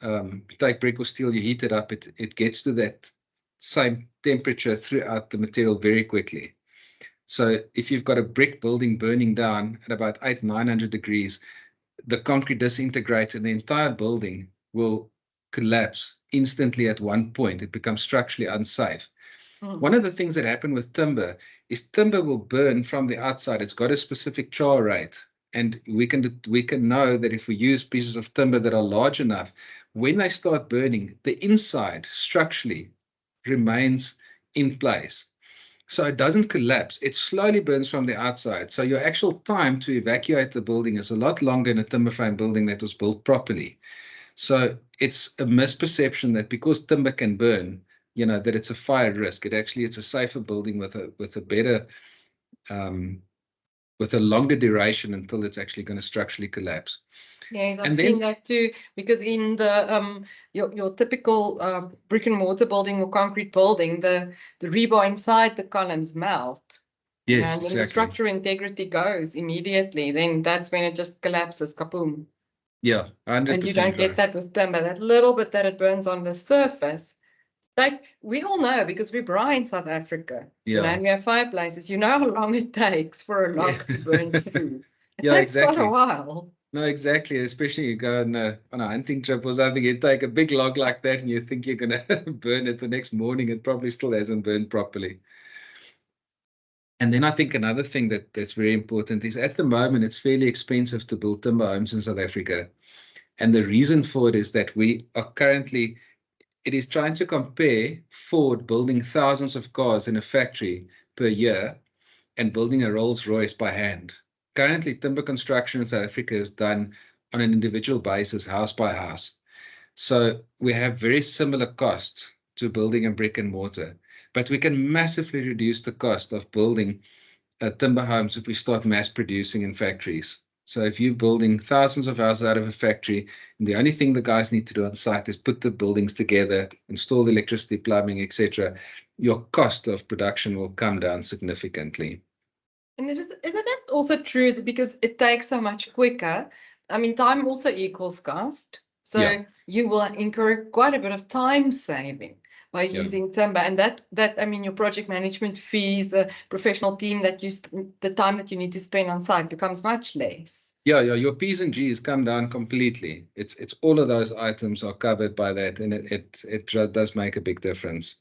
you take brick or steel, you heat it up, it gets to that same temperature throughout the material very quickly. So if you've got a brick building burning down at about 800-900 degrees, the concrete disintegrates and the entire building will collapse instantly at one point. It becomes structurally unsafe. One of the things that happen with timber is timber will burn from the outside. It's got a specific char rate. And we can know that if we use pieces of timber that are large enough, when they start burning, the inside structurally remains in place. So it doesn't collapse. It slowly burns from the outside. So your actual time to evacuate the building is a lot longer in a timber frame building that was built properly. So it's a misperception that because timber can burn, that it's a fire risk. It's a safer building with a better, with a longer duration until it's actually going to structurally collapse. Yes, I've seen that too, because in the your typical brick and mortar building or concrete building, the rebar inside the columns melt. Yes, and exactly. The structural integrity goes immediately. Then that's when it just collapses, kaboom. Yeah, 100%. And you don't get that with timber. That little bit that it burns on the surface. We all know, because we braai in South Africa. Yeah. And we have fireplaces. You know how long it takes for a log to burn through. It Yeah, takes exactly. quite a while. No, exactly. Especially you go on a hunting trip or something, you take a big log like that and you think you're going to burn it the next morning. It probably still hasn't burned properly. And then I think another thing that's very important is, at the moment, it's fairly expensive to build timber homes in South Africa. And the reason for it is that we are currently, it is trying to compare Ford building thousands of cars in a factory per year and building a Rolls-Royce by hand. Currently, timber construction in South Africa is done on an individual basis, house by house. So we have very similar costs to building a brick and mortar, but we can massively reduce the cost of building timber homes if we start mass producing in factories. So if you're building thousands of houses out of a factory, and the only thing the guys need to do on site is put the buildings together, install the electricity, plumbing, etc., your cost of production will come down significantly. And isn't it also true that because it takes so much quicker, I mean, time also equals cost. So you will incur quite a bit of time saving by using timber. And that I mean, your project management fees, the professional team the time that you need to spend on site becomes much less. Yeah, your P's and G's come down completely. It's all of those items are covered by that, and it does make a big difference.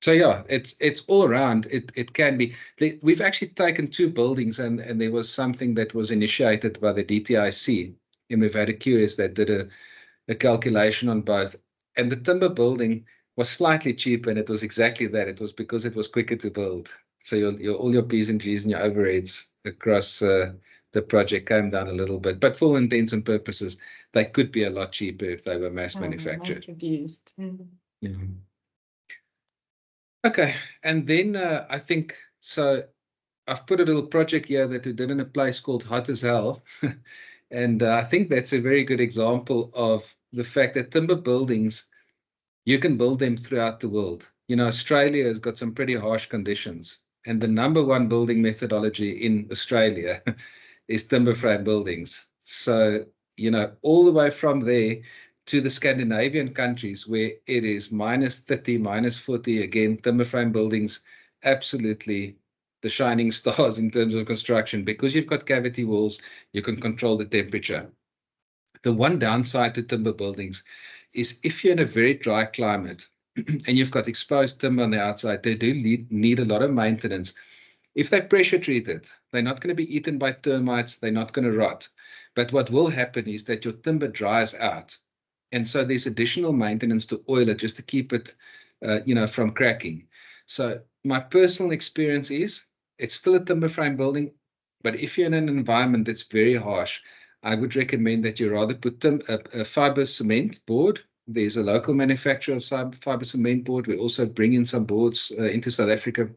So yeah, it's all around. It can be. We've actually taken 2 buildings, and there was something that was initiated by the DTIC, and we've had a QS that did a calculation on both. And the timber building was slightly cheaper, and it was exactly that. It was because it was quicker to build. So all your P's and G's and your overheads across the project came down a little bit. But for all intents and purposes, they could be a lot cheaper if they were mass manufactured. Mass produced. Yeah. Okay, and then I think So I've put a little project here that we did in a place called Hot as Hell. And I think that's a very good example of the fact that timber buildings, you can build them throughout the world. You know, Australia has got some pretty harsh conditions. And the #1 building methodology in Australia is timber frame buildings. So, you know, all the way from there to the Scandinavian countries where it is -30, -40, again, timber frame buildings, absolutely the shining stars in terms of construction. Because you've got cavity walls, you can control the temperature. The one downside to timber buildings is if you're in a very dry climate and you've got exposed timber on the outside, they do need a lot of maintenance. If they're pressure treated, they're not going to be eaten by termites, they're not going to rot. But what will happen is that your timber dries out. And so there's additional maintenance to oil it just to keep it, from cracking. So my personal experience is it's still a timber frame building, but if you're in an environment that's very harsh, I would recommend that you rather put a fiber cement board. There's a local manufacturer of fiber cement board. We also bring in some boards into South Africa.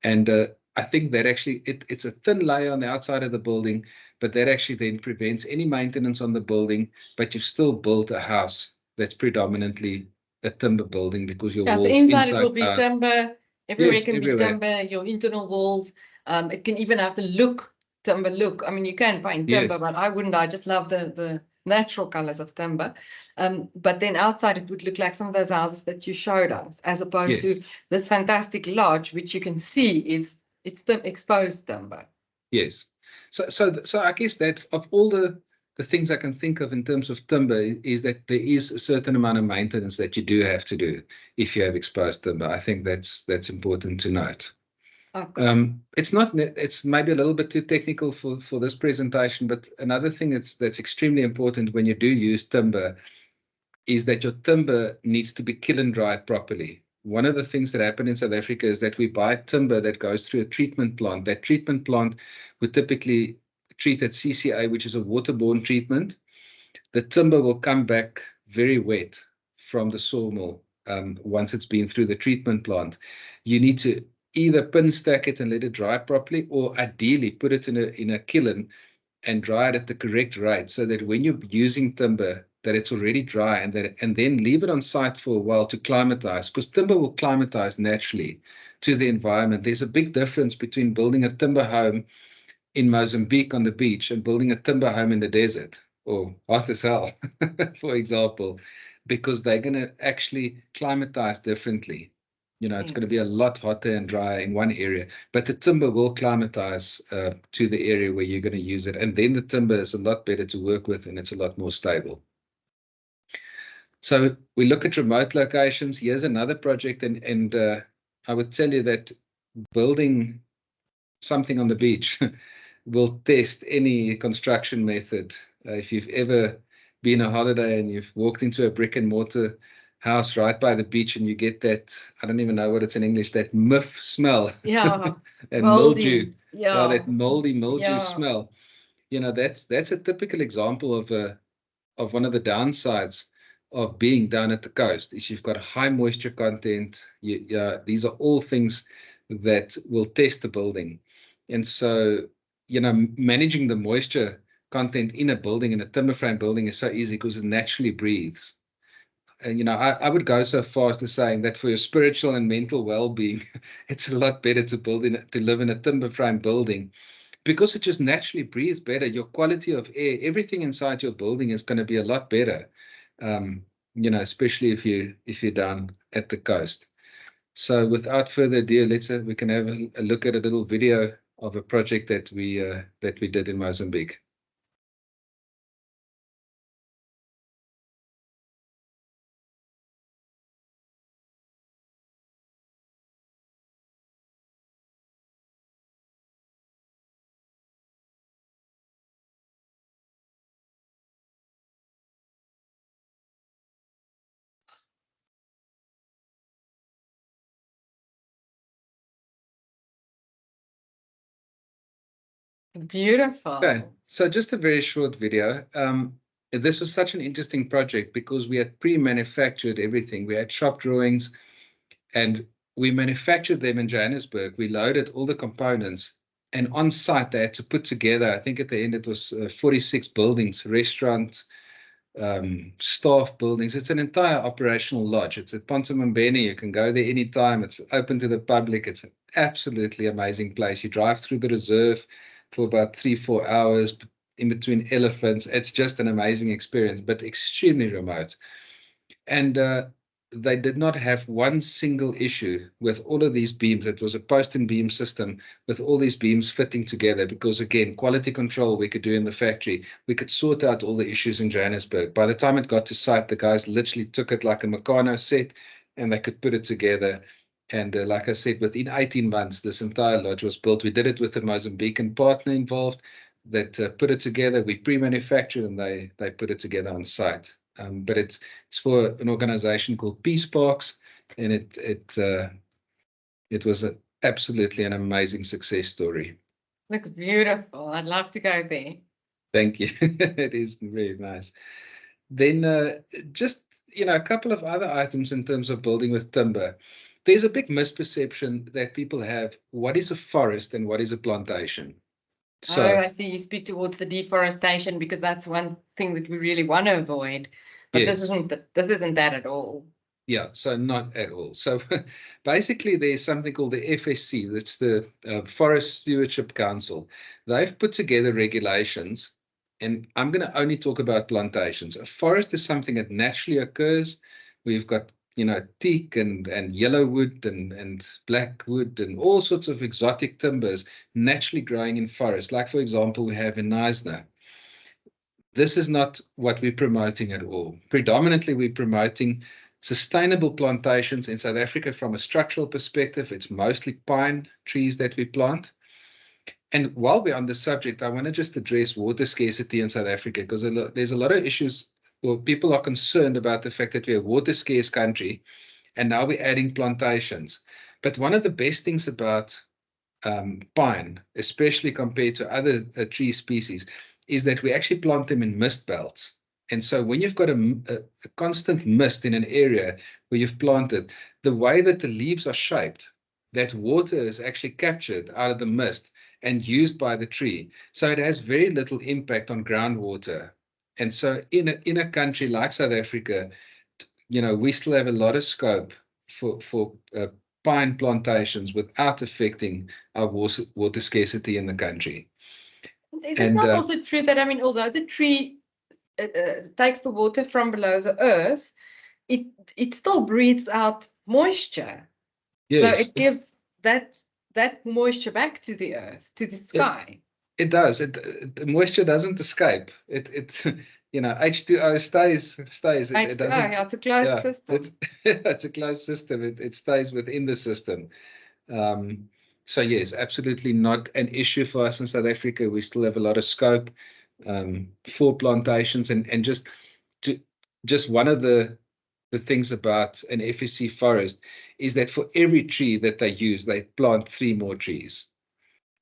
And I think that actually it's a thin layer on the outside of the building, but that actually then prevents any maintenance on the building, but you've still built a house that's predominantly a timber building because your walls inside it will be out. timber, everywhere Yes, can everywhere. be timber, your internal walls. It can even have the timber look. I mean, you can paint timber, Yes. but I wouldn't. I just love the natural colors of timber. But then outside it would look like some of those houses that you showed us, as opposed Yes. to this fantastic lodge, which you can see it's the exposed timber. Yes. So I guess that of all the things I can think of in terms of timber is that there is a certain amount of maintenance that you do have to do if you have exposed timber. I think that's important to note. Okay. It's maybe a little bit too technical for this presentation, but another thing that's extremely important when you do use timber is that your timber needs to be kiln dried properly. One of the things that happen in South Africa is that we buy timber that goes through a treatment plant. That treatment plant would typically treat at CCA, which is a waterborne treatment. The timber will come back very wet from the sawmill once it's been through the treatment plant. You need to either pin stack it and let it dry properly, or ideally put it in a kiln and dry it at the correct rate, so that when you're using timber, that it's already dry, and then leave it on site for a while to climatize, because timber will climatize naturally to the environment. There's a big difference between building a timber home in Mozambique on the beach and building a timber home in the desert, or hot as hell, for example, because they're going to actually climatize differently. It's going to be a lot hotter and drier in one area, but the timber will climatize to the area where you're going to use it. And then the timber is a lot better to work with, and it's a lot more stable. So we look at remote locations. Here's another project, and I would tell you that building something on the beach will test any construction method. If you've ever been on holiday and you've walked into a brick and mortar house right by the beach and you get that, I don't even know what it's in English, that muff smell. Yeah. And Moldy. mildew. Yeah. That moldy mildew Yeah. smell. That's a typical example of one of the downsides of being down at the coast is you've got a high moisture content. These are all things that will test the building. And so, managing the moisture content in a building, in a timber frame building, is so easy because it naturally breathes. And, I would go so far as to saying that for your spiritual and mental well-being, it's a lot better to live in a timber frame building, because it just naturally breathes better. Your quality of air, everything inside your building is going to be a lot better, especially if you're down at the coast. So without further ado, we can have a look at a little video of a project that we did in Mozambique. Beautiful. Okay, so just a very short video. This was such an interesting project because we had pre-manufactured everything. We had shop drawings, and we manufactured them in Johannesburg. We loaded all the components, and on site they had to put together, I think at the end it was 46 buildings, restaurants, staff buildings. It's an entire operational lodge. It's at Ponta Mbene. You can go there anytime. It's open to the public. It's an absolutely amazing place. You drive through the reserve for about 3-4 hours in between elephants. It's just an amazing experience, but extremely remote. And they did not have one single issue with all of these beams. It was a post and beam system with all these beams fitting together because, again, quality control we could do in the factory. We could sort out all the issues in Johannesburg. By the time it got to site, the guys literally took it like a Meccano set and they could put it together. And like I said, within 18 months, this entire lodge was built. We did it with a Mozambican partner involved that put it together. We pre-manufactured and they put it together on site. But it's for an organization called Peace Parks, and it was absolutely an amazing success story. Looks beautiful. I'd love to go there. Thank you. It is very nice. Then just, a couple of other items in terms of building with timber. There's a big misperception that people have. What is a forest and what is a plantation? So, I see you speak towards the deforestation because that's one thing that we really want to avoid. But yes, this isn't that at all. Yeah, so not at all. So basically, there's something called the FSC. That's the Forest Stewardship Council. They've put together regulations, and I'm going to only talk about plantations. A forest is something that naturally occurs. We've got teak and yellow wood and black wood and all sorts of exotic timbers naturally growing in forests. Like, for example, we have in Knysna. This is not what we're promoting at all. Predominantly, we're promoting sustainable plantations in South Africa from a structural perspective. It's mostly pine trees that we plant. And while we're on the subject, I want to just address water scarcity in South Africa because there's a lot of issues. Well, people are concerned about the fact that we're a water scarce country, and now we're adding plantations. But one of the best things about pine, especially compared to other tree species, is that we actually plant them in mist belts. And so when you've got a constant mist in an area where you've planted, the way that the leaves are shaped, that water is actually captured out of the mist and used by the tree. So it has very little impact on groundwater. And so in a country like South Africa, we still have a lot of scope for pine plantations without affecting our water scarcity in the country. Is it not also true that, although the tree takes the water from below the earth, it still breathes out moisture? Yes. So it gives that moisture back to the earth, to the sky. It does. The moisture doesn't escape. H2O stays. H2O, it's a closed system. It's a closed system. It stays within the system. So yes, absolutely not an issue for us in South Africa. We still have a lot of scope for plantations, and just one of the things about an FSC forest is that for every tree that they use, they plant 3 more trees.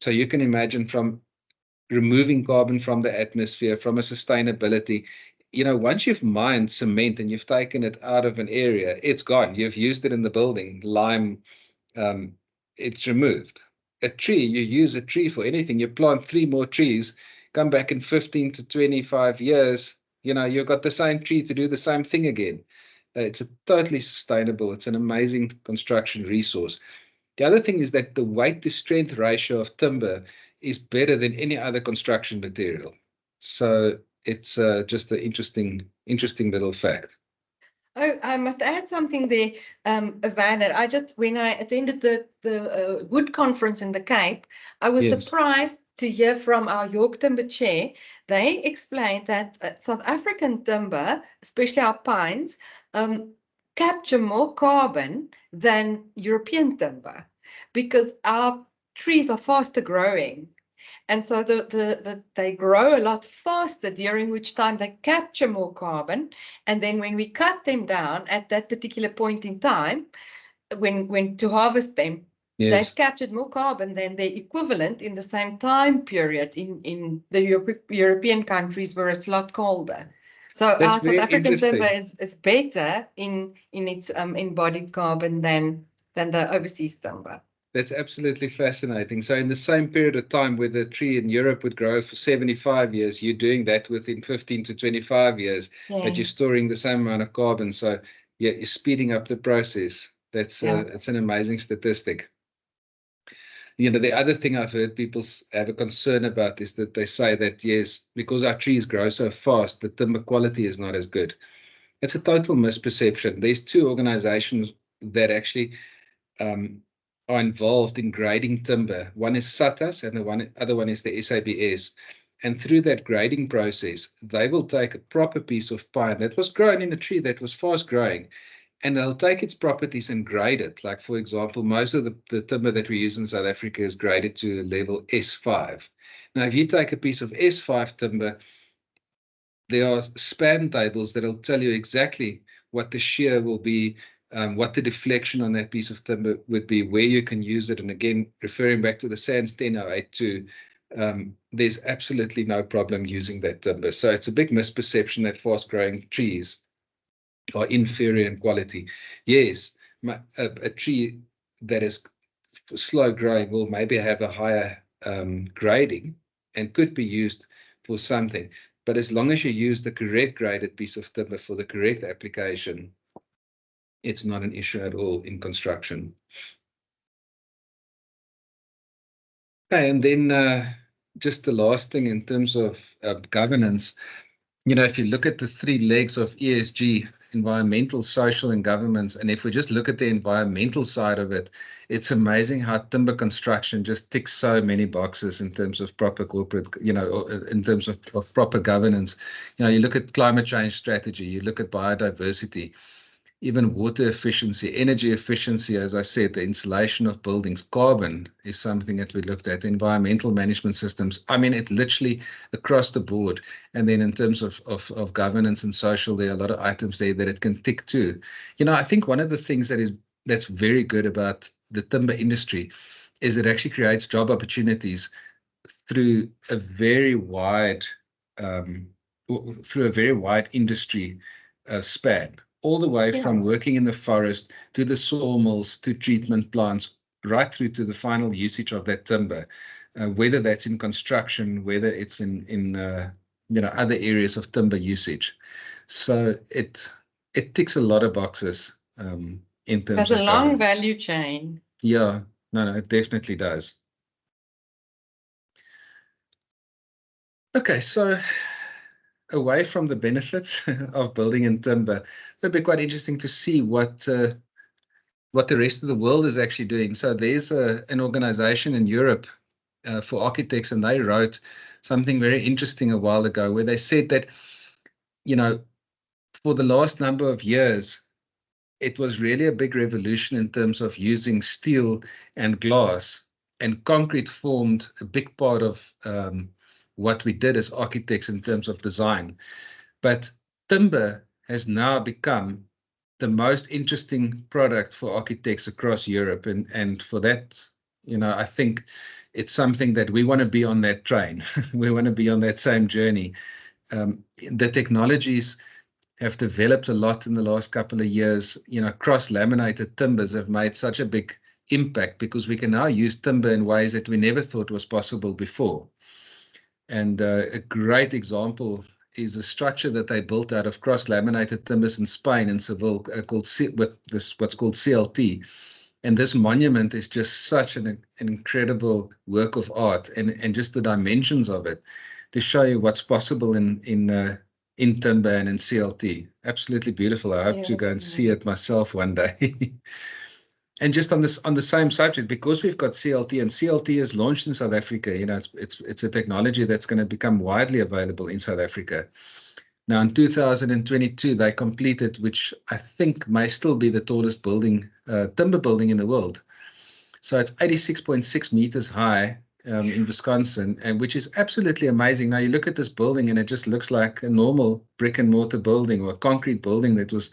So you can imagine, from removing carbon from the atmosphere, from a sustainability, once you've mined cement and you've taken it out of an area, it's gone. You've used it in the building, lime, it's removed. A tree, you use a tree for anything. You plant 3 more trees, come back in 15 to 25 years, you've got the same tree to do the same thing again. It's a totally sustainable. It's an amazing construction resource. The other thing is that the weight to strength ratio of timber is better than any other construction material. So it's just an interesting little fact. Oh, I must add something there, Werner. When I attended the wood conference in the Cape, I was surprised to hear from our York Timber chair. They explained that South African timber, especially our pines, capture more carbon than European timber because our trees are faster growing. And so they grow a lot faster, during which time they capture more carbon. And then when we cut them down at that particular point in time, when to harvest them, they've captured more carbon than their equivalent in the same time period in the European countries where it's a lot colder. So our South African timber is better in its embodied carbon than than the overseas timber. That's absolutely fascinating. So in the same period of time where the tree in Europe would grow for 75 years, you're doing that within 15 to 25 years, but you're Yes. storing the same amount of carbon. So yeah, you're speeding up the process. That's Yeah. it's an amazing statistic. You know, the other thing I've heard people have a concern about is that they say that, yes, because our trees grow so fast, the timber quality is not as good. It's a total misperception. There's two organizations that actually are involved in grading timber. One is SATAS and the other one is the SABS. And through that grading process, they will take a proper piece of pine that was grown in a tree that was fast growing, and they'll take its properties and grade it. Like, for example, most of the timber that we use in South Africa is graded to level S5. Now, if you take a piece of S5 timber, there are span tables that'll tell you exactly what the shear will be, what the deflection on that piece of timber would be, where you can use it. And again, referring back to the SANS 10082, there's absolutely no problem using that timber. So it's a big misperception that fast-growing trees are inferior in quality. Yes, a tree that is slow growing will maybe have a higher grading and could be used for something. But as long as you use the correct graded piece of timber for the correct application, it's not an issue at all in construction. Okay, and then just the last thing in terms of governance, you know, if you look at the three legs of ESG, environmental, social, and governance, and if we just look at the environmental side of it, it's amazing how timber construction just ticks so many boxes in terms of proper corporate, you know, in terms of proper governance. You know, you look at climate change strategy, you look at biodiversity, even water efficiency, energy efficiency, as I said, the insulation of buildings, carbon is something that we looked at, environmental management systems. I mean, it literally across the board. And then in terms of governance and social, there are a lot of items there that it can tick too. You know, I think one of the things that's very good about the timber industry is it actually creates job opportunities through a very wide industry span, all the way from working in the forest to the sawmills to treatment plants, right through to the final usage of that timber, whether that's in construction, whether it's in you know, other areas of timber usage. So it ticks a lot of boxes in terms of There's a long governance. value chain. Yeah, no, it definitely does. Okay, so away from the benefits of building in timber, it'd be quite interesting to see what the rest of the world is actually doing. So there's an organization in Europe for architects, and they wrote something very interesting a while ago where they said that, you know, for the last number of years, it was really a big revolution in terms of using steel and glass, and concrete formed a big part of what we did as architects in terms of design. But timber has now become the most interesting product for architects across Europe. And for that, you know, I think it's something that we want to be on that train. We want to be on that same journey. The technologies have developed a lot in the last couple of years. You know, cross-laminated timbers have made such a big impact because we can now use timber in ways that we never thought was possible before. And a great example is a structure that they built out of cross-laminated timbers in Spain, in Seville, called what's called CLT. And this monument is just such an incredible work of art, and just the dimensions of it to show you what's possible in timber and in CLT. Absolutely beautiful. I hope to go and see it myself one day. And just on the same subject, because we've got CLT, and CLT is launched in South Africa, you know, it's a technology that's going to become widely available in South Africa. Now, in 2022, they completed, which I think may still be the tallest building, timber building in the world. So it's 86.6 meters high in Wisconsin, and which is absolutely amazing. Now, you look at this building and it just looks like a normal brick and mortar building or a concrete building that was,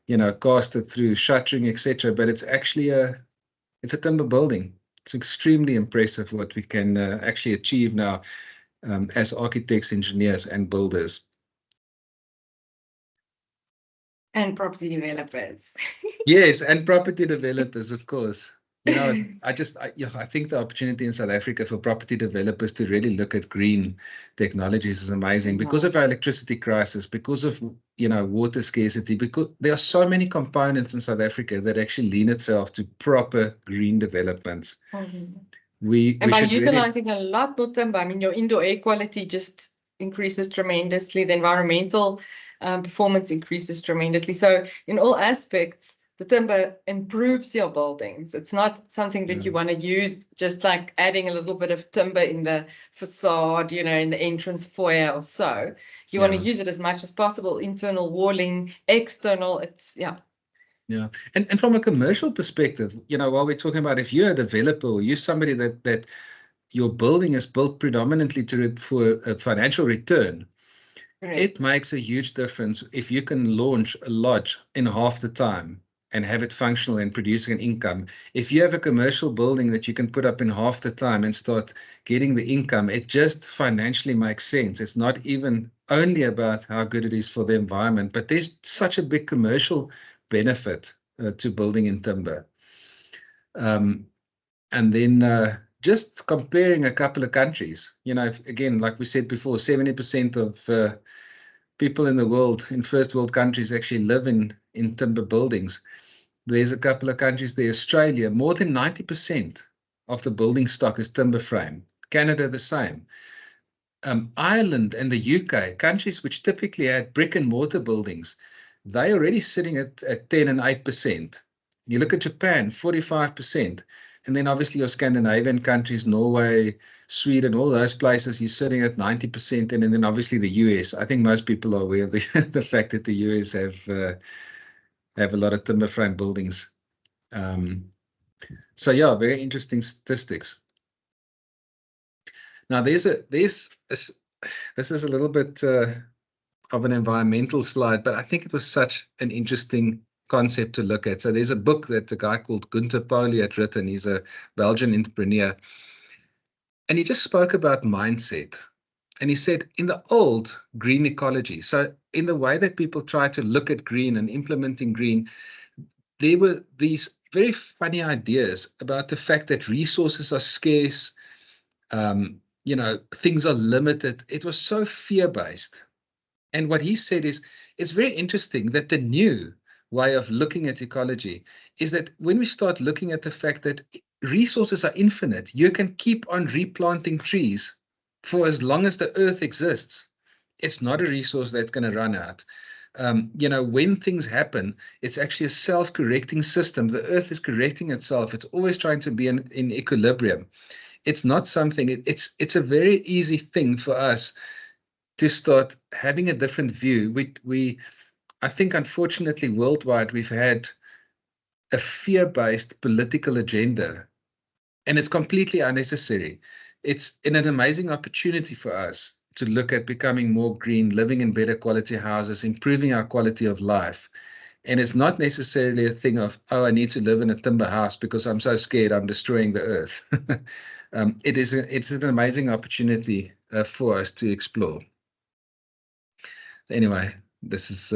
you know, casted through shuttering, etc. But it's actually it's a timber building. It's extremely impressive what we can actually achieve now as architects, engineers, and builders. And property developers. Yes, and property developers, of course. You know, I think the opportunity in South Africa for property developers to really look at green technologies is amazing because of our electricity crisis, because of, water scarcity, because there are so many components in South Africa that actually lean itself to proper green developments. We And by should really, utilizing a lot more timber, I mean, your indoor air quality just increases tremendously. The environmental performance increases tremendously. So in all aspects, the timber improves your buildings. It's not something that you want to use just like adding a little bit of timber in the facade, in the entrance foyer or so. You want to use it as much as possible, internal walling, external, Yeah. And from a commercial perspective, while we're talking about if you're a developer or you're somebody that your building is built predominantly for a financial return, Correct. It makes a huge difference if you can launch a lodge in half the time and have it functional and producing an income. If you have a commercial building that you can put up in half the time and start getting the income, it just financially makes sense. It's not even only about how good it is for the environment, but there's such a big commercial benefit to building in timber. And then just comparing a couple of countries, again, like we said before, 70% of people in the world, in first world countries, actually live in timber buildings. There's a couple of countries there, Australia, more than 90% of the building stock is timber frame. Canada, the same. Ireland and the UK, countries which typically had brick and mortar buildings, they're already sitting at 10 and 8%. You look at Japan, 45%. And then obviously your Scandinavian countries, Norway, Sweden, all those places, you're sitting at 90%. And then obviously the US. I think most people are aware of the fact that the US have a lot of timber frame buildings. So yeah, very interesting statistics. Now this is a little bit of an environmental slide, but I think it was such an interesting concept to look at. So there's a book that a guy called Gunter Pauli had written. He's a Belgian entrepreneur. And he just spoke about mindset. And he said, in the old green ecology, so in the way that people try to look at green and implementing green, there were these very funny ideas about the fact that resources are scarce, things are limited. It was so fear-based. And what he said is, it's very interesting that the new way of looking at ecology is that when we start looking at the fact that resources are infinite, you can keep on replanting trees for as long as the earth exists. It's not a resource that's going to run out. When things happen, it's actually a self-correcting system. The earth is correcting itself. It's always trying to be in equilibrium. It's not something, it's a very easy thing for us to start having a different view. I think, unfortunately, worldwide, we've had a fear-based political agenda, and it's completely unnecessary. It's an amazing opportunity for us to look at becoming more green, living in better quality houses, improving our quality of life. And it's not necessarily a thing of, oh, I need to live in a timber house because I'm so scared I'm destroying the earth. It's an amazing opportunity for us to explore. Anyway, this is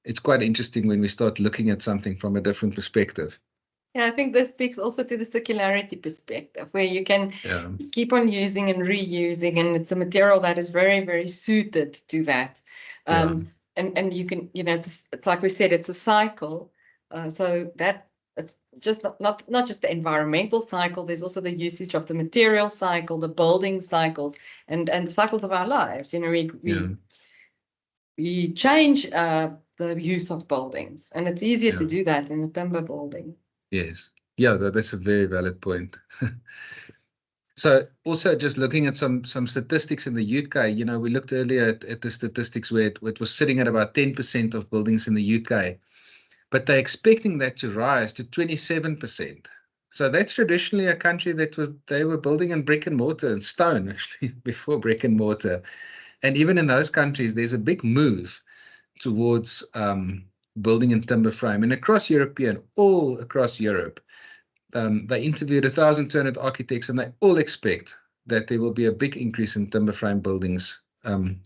it's quite interesting when we start looking at something from a different perspective. Yeah, I think this speaks also to the circularity perspective, where you can keep on using and reusing, and it's a material that is very, very suited to that. And you can, it's like we said, it's a cycle. So that it's just not just the environmental cycle. There's also the usage of the material cycle, the building cycles, and the cycles of our lives. We change the use of buildings, and it's easier to do that in a timber building. Yes. Yeah, that's a very valid point. So also just looking at some statistics in the UK, we looked earlier at the statistics where it was sitting at about 10% of buildings in the UK, but they're expecting that to rise to 27%. So that's traditionally a country that they were building in brick and mortar and stone, actually, before brick and mortar. And even in those countries, there's a big move towards building in timber frame. And all across Europe, they interviewed 1,200 architects, and they all expect that there will be a big increase in timber frame buildings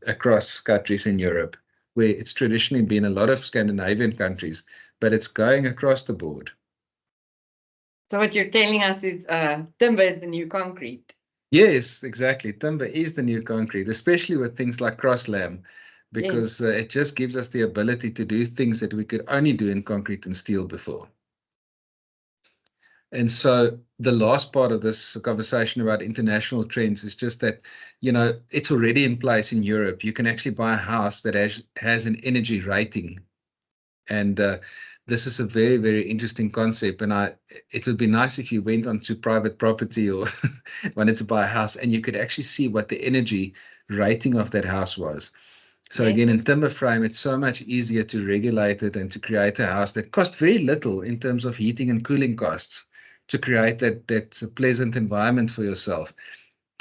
across countries in Europe. where it's traditionally been a lot of Scandinavian countries, but it's going across the board. So what you're telling us is timber is the new concrete. Yes, exactly. Timber is the new concrete, especially with things like cross-lam, because Yes. it just gives us the ability to do things that we could only do in concrete and steel before. And so the last part of this conversation about international trends is just that, you know, it's already in place in Europe. You can actually buy a house that has an energy rating. And this is a very, very interesting concept. And it would be nice if you went onto private property or wanted to buy a house and you could actually see what the energy rating of that house was. So again, in timber frame, it's so much easier to regulate it and to create a house that costs very little in terms of heating and cooling costs, to create that pleasant environment for yourself.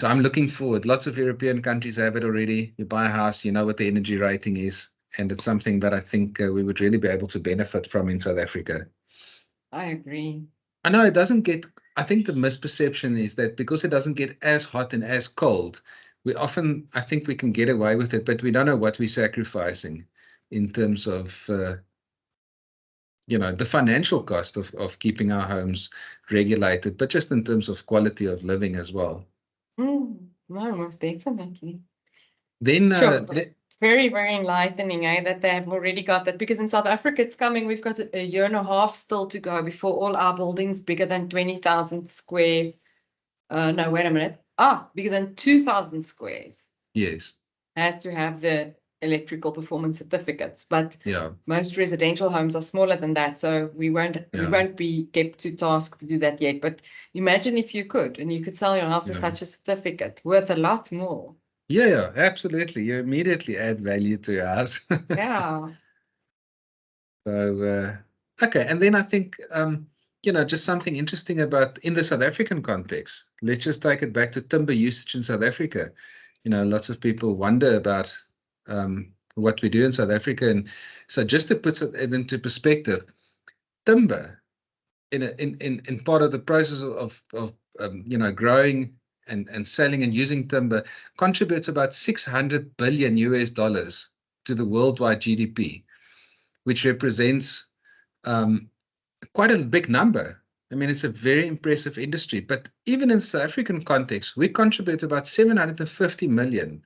So I'm looking forward. Lots of European countries have it already. You buy a house, you know what the energy rating is, and it's something that I think we would really be able to benefit from in South Africa. I agree. I know it doesn't get, I think the misperception is that because it doesn't get as hot and as cold, I think we can get away with it, but we don't know what we're sacrificing in terms of you know, the financial cost of keeping our homes regulated, but just in terms of quality of living as well. No, most definitely. Then Sure, but very, very enlightening, that they have already got that, because in South Africa it's coming. We've got a year and a half still to go before all our buildings bigger than 20,000 squares. No, wait a minute. Bigger than 2,000 squares. Yes. Has to have the electrical performance certificates, but yeah, most residential homes are smaller than that, so we won't be kept to task to do that yet. But imagine if you could, and you could sell your house with such a certificate worth a lot more. Yeah, absolutely. You immediately add value to your house. Yeah. So okay, and then I think you know, just something interesting about in the South African context. Let's just take it back to timber usage in South Africa. You know, lots of people wonder about what we do in South Africa, and so just to put it into perspective, timber in part of the process of you know, growing and selling and using timber contributes about $600 billion to the worldwide GDP, which represents quite a big number. I mean, it's a very impressive industry, but even in South African context, we contribute about $750 million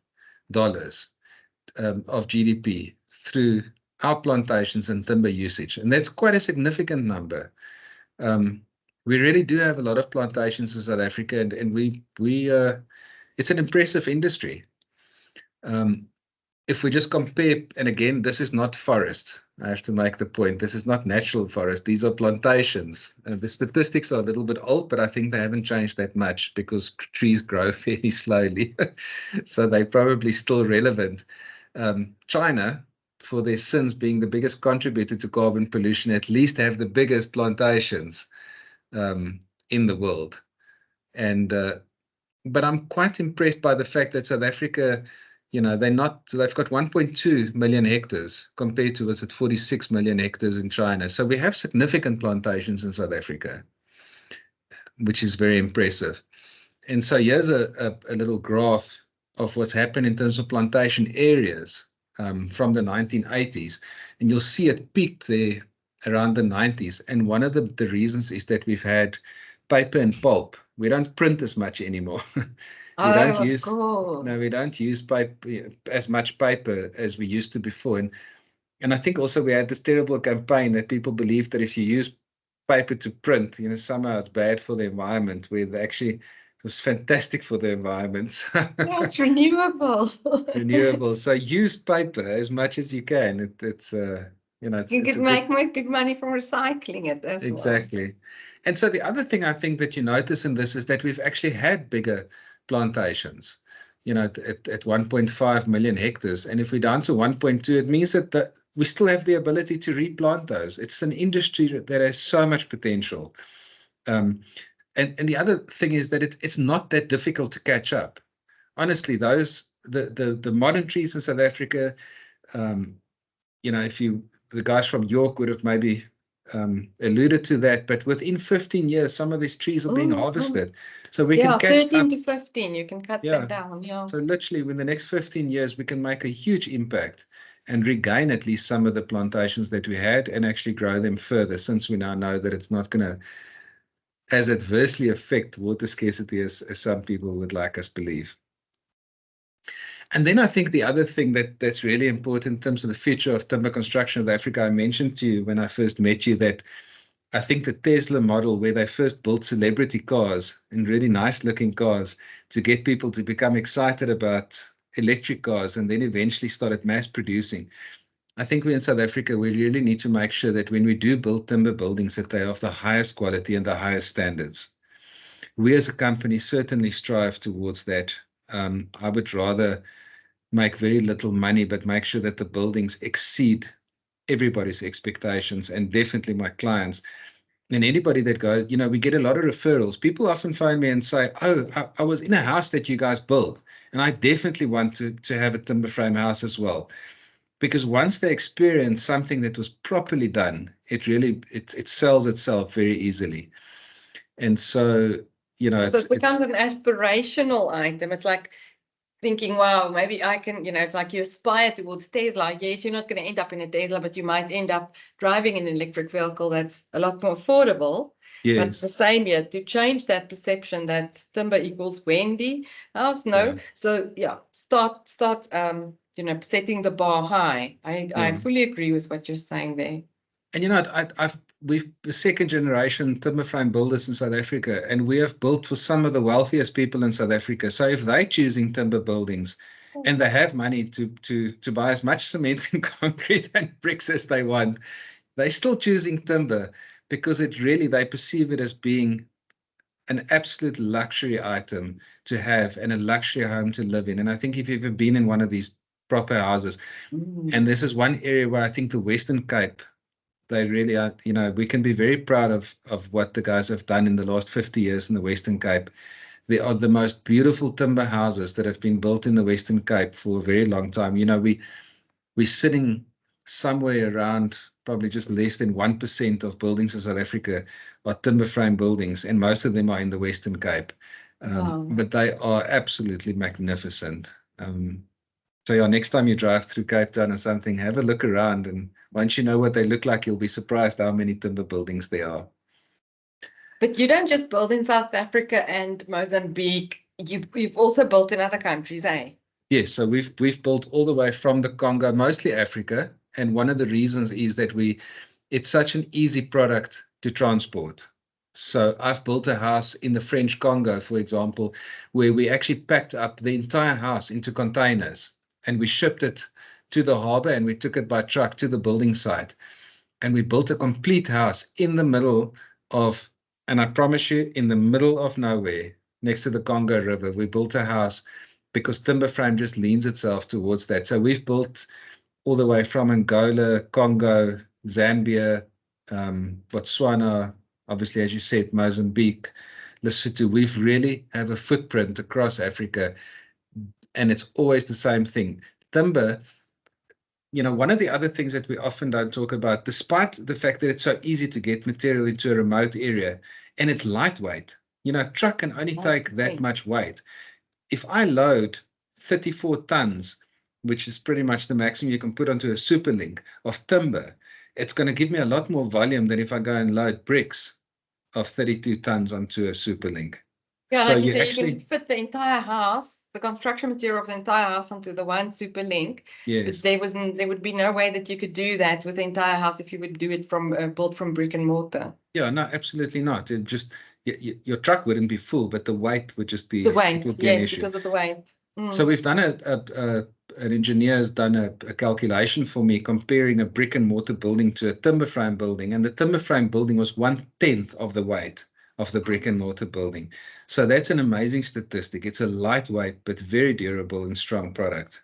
of GDP through our plantations and timber usage. And that's quite a significant number. We really do have a lot of plantations in South Africa, and it's an impressive industry. If we just compare, and again, this is not forest. I have to make the point. This is not natural forest. These are plantations. The statistics are a little bit old, but I think they haven't changed that much because trees grow fairly slowly. So they're probably still relevant. China, for their sins being the biggest contributor to carbon pollution, at least have the biggest plantations in the world. And but I'm quite impressed by the fact that South Africa, you know, they've got 1.2 million hectares compared to 46 million hectares in China. So we have significant plantations in South Africa, which is very impressive. And so here's a little graph of what's happened in terms of plantation areas from the 1980s. And you'll see it peaked there around the 90s. And one of the reasons is that we've had paper and pulp. We don't print as much anymore. We don't use paper, as much paper as we used to before. And I think also we had this terrible campaign that people believed that if you use paper to print, you know, somehow it's bad for the environment, where actually it was fantastic for the environment. Yeah, it's renewable. Renewable. So use paper as much as you can. It's you know, you could make good money from recycling it as well. Exactly. And so the other thing I think that you notice in this is that we've actually had bigger plantations, you know, at 1.5 million hectares. And if we're down to 1.2, it means that we still have the ability to replant those. It's an industry that has so much potential. And the other thing is that it's not that difficult to catch up. Honestly, the modern trees in South Africa, you know, the guys from York would have maybe alluded to that, but within 15 years, some of these trees are being harvested. So we can catch 13 to 15, you can cut them down. Yeah. So literally, in the next 15 years, we can make a huge impact. and regain at least some of the plantations that we had and actually grow them further, since we now know that it's not going to as adversely affect water scarcity as some people would like us believe. And then I think the other thing that's really important in terms of the future of timber construction of Africa, I mentioned to you when I first met you that I think the Tesla model, where they first built celebrity cars and really nice looking cars to get people to become excited about electric cars and then eventually started mass producing. I think we in South Africa, we really need to make sure that when we do build timber buildings, that they are of the highest quality and the highest standards. We as a company certainly strive towards that. I would rather make very little money, but make sure that the buildings exceed everybody's expectations, and definitely my clients. And anybody that goes, we get a lot of referrals. People often phone me and say, oh, I was in a house that you guys built, and I definitely want to have a timber frame house as well. Because once they experience something that was properly done, it sells itself very easily. And so, so it becomes an aspirational item. It's like thinking, wow, maybe I can, it's like you aspire towards Tesla. Yes, you're not going to end up in a Tesla, but you might end up driving an electric vehicle that's a lot more affordable. Yes. But the same here, to change that perception that timber equals Wendy house, no. Yeah. So yeah, start setting the bar high. I fully agree with what you're saying there. And we've the second generation timber frame builders in South Africa, and we have built for some of the wealthiest people in South Africa. So if they're choosing timber buildings and they have money to buy as much cement and concrete and bricks as they want, they're still choosing timber because they perceive it as being an absolute luxury item to have and a luxury home to live in. And I think if you've ever been in one of these proper houses, and this is one area where I think the Western Cape, they really are, we can be very proud of what the guys have done in the last 50 years in the Western Cape. They are the most beautiful timber houses that have been built in the Western Cape for a very long time. We're sitting somewhere around probably just less than 1% of buildings in South Africa are timber frame buildings, and most of them are in the Western Cape. Wow. But they are absolutely magnificent. So yeah, next time you drive through Cape Town or something, have a look around, and once you know what they look like, you'll be surprised how many timber buildings there are. But you don't just build in South Africa and Mozambique. You've also built in other countries, eh? Yes, so we've built all the way from the Congo, mostly Africa, and one of the reasons is that it's such an easy product to transport. So I've built a house in the French Congo, for example, where we actually packed up the entire house into containers, and we shipped it to the harbor, and we took it by truck to the building site. And we built a complete house in the middle of, and I promise you, in the middle of nowhere, next to the Congo River. We built a house because timber frame just leans itself towards that. So we've built all the way from Angola, Congo, Zambia, Botswana, obviously, as you said, Mozambique, Lesotho. We've really have a footprint across Africa, and it's always the same thing. Timber, one of the other things that we often don't talk about, despite the fact that it's so easy to get material into a remote area, and it's lightweight. Truck can only take that much weight. If I load 34 tons, which is pretty much the maximum you can put onto a Superlink of timber, it's going to give me a lot more volume than if I go and load bricks of 32 tons onto a Superlink. Yeah, so like you say, you can fit the entire house, the construction material of the entire house onto the one Superlink. Yes. But there would be no way that you could do that with the entire house if you would do it built from brick and mortar. Yeah, no, absolutely not. It just your truck wouldn't be full, but the weight would just be the weight. Yes, because of the weight. So we've done an engineer has done a calculation for me comparing a brick and mortar building to a timber frame building, and the timber frame building was 1/10 of the weight of the brick and mortar building. So that's an amazing statistic. It's a lightweight but very durable and strong product.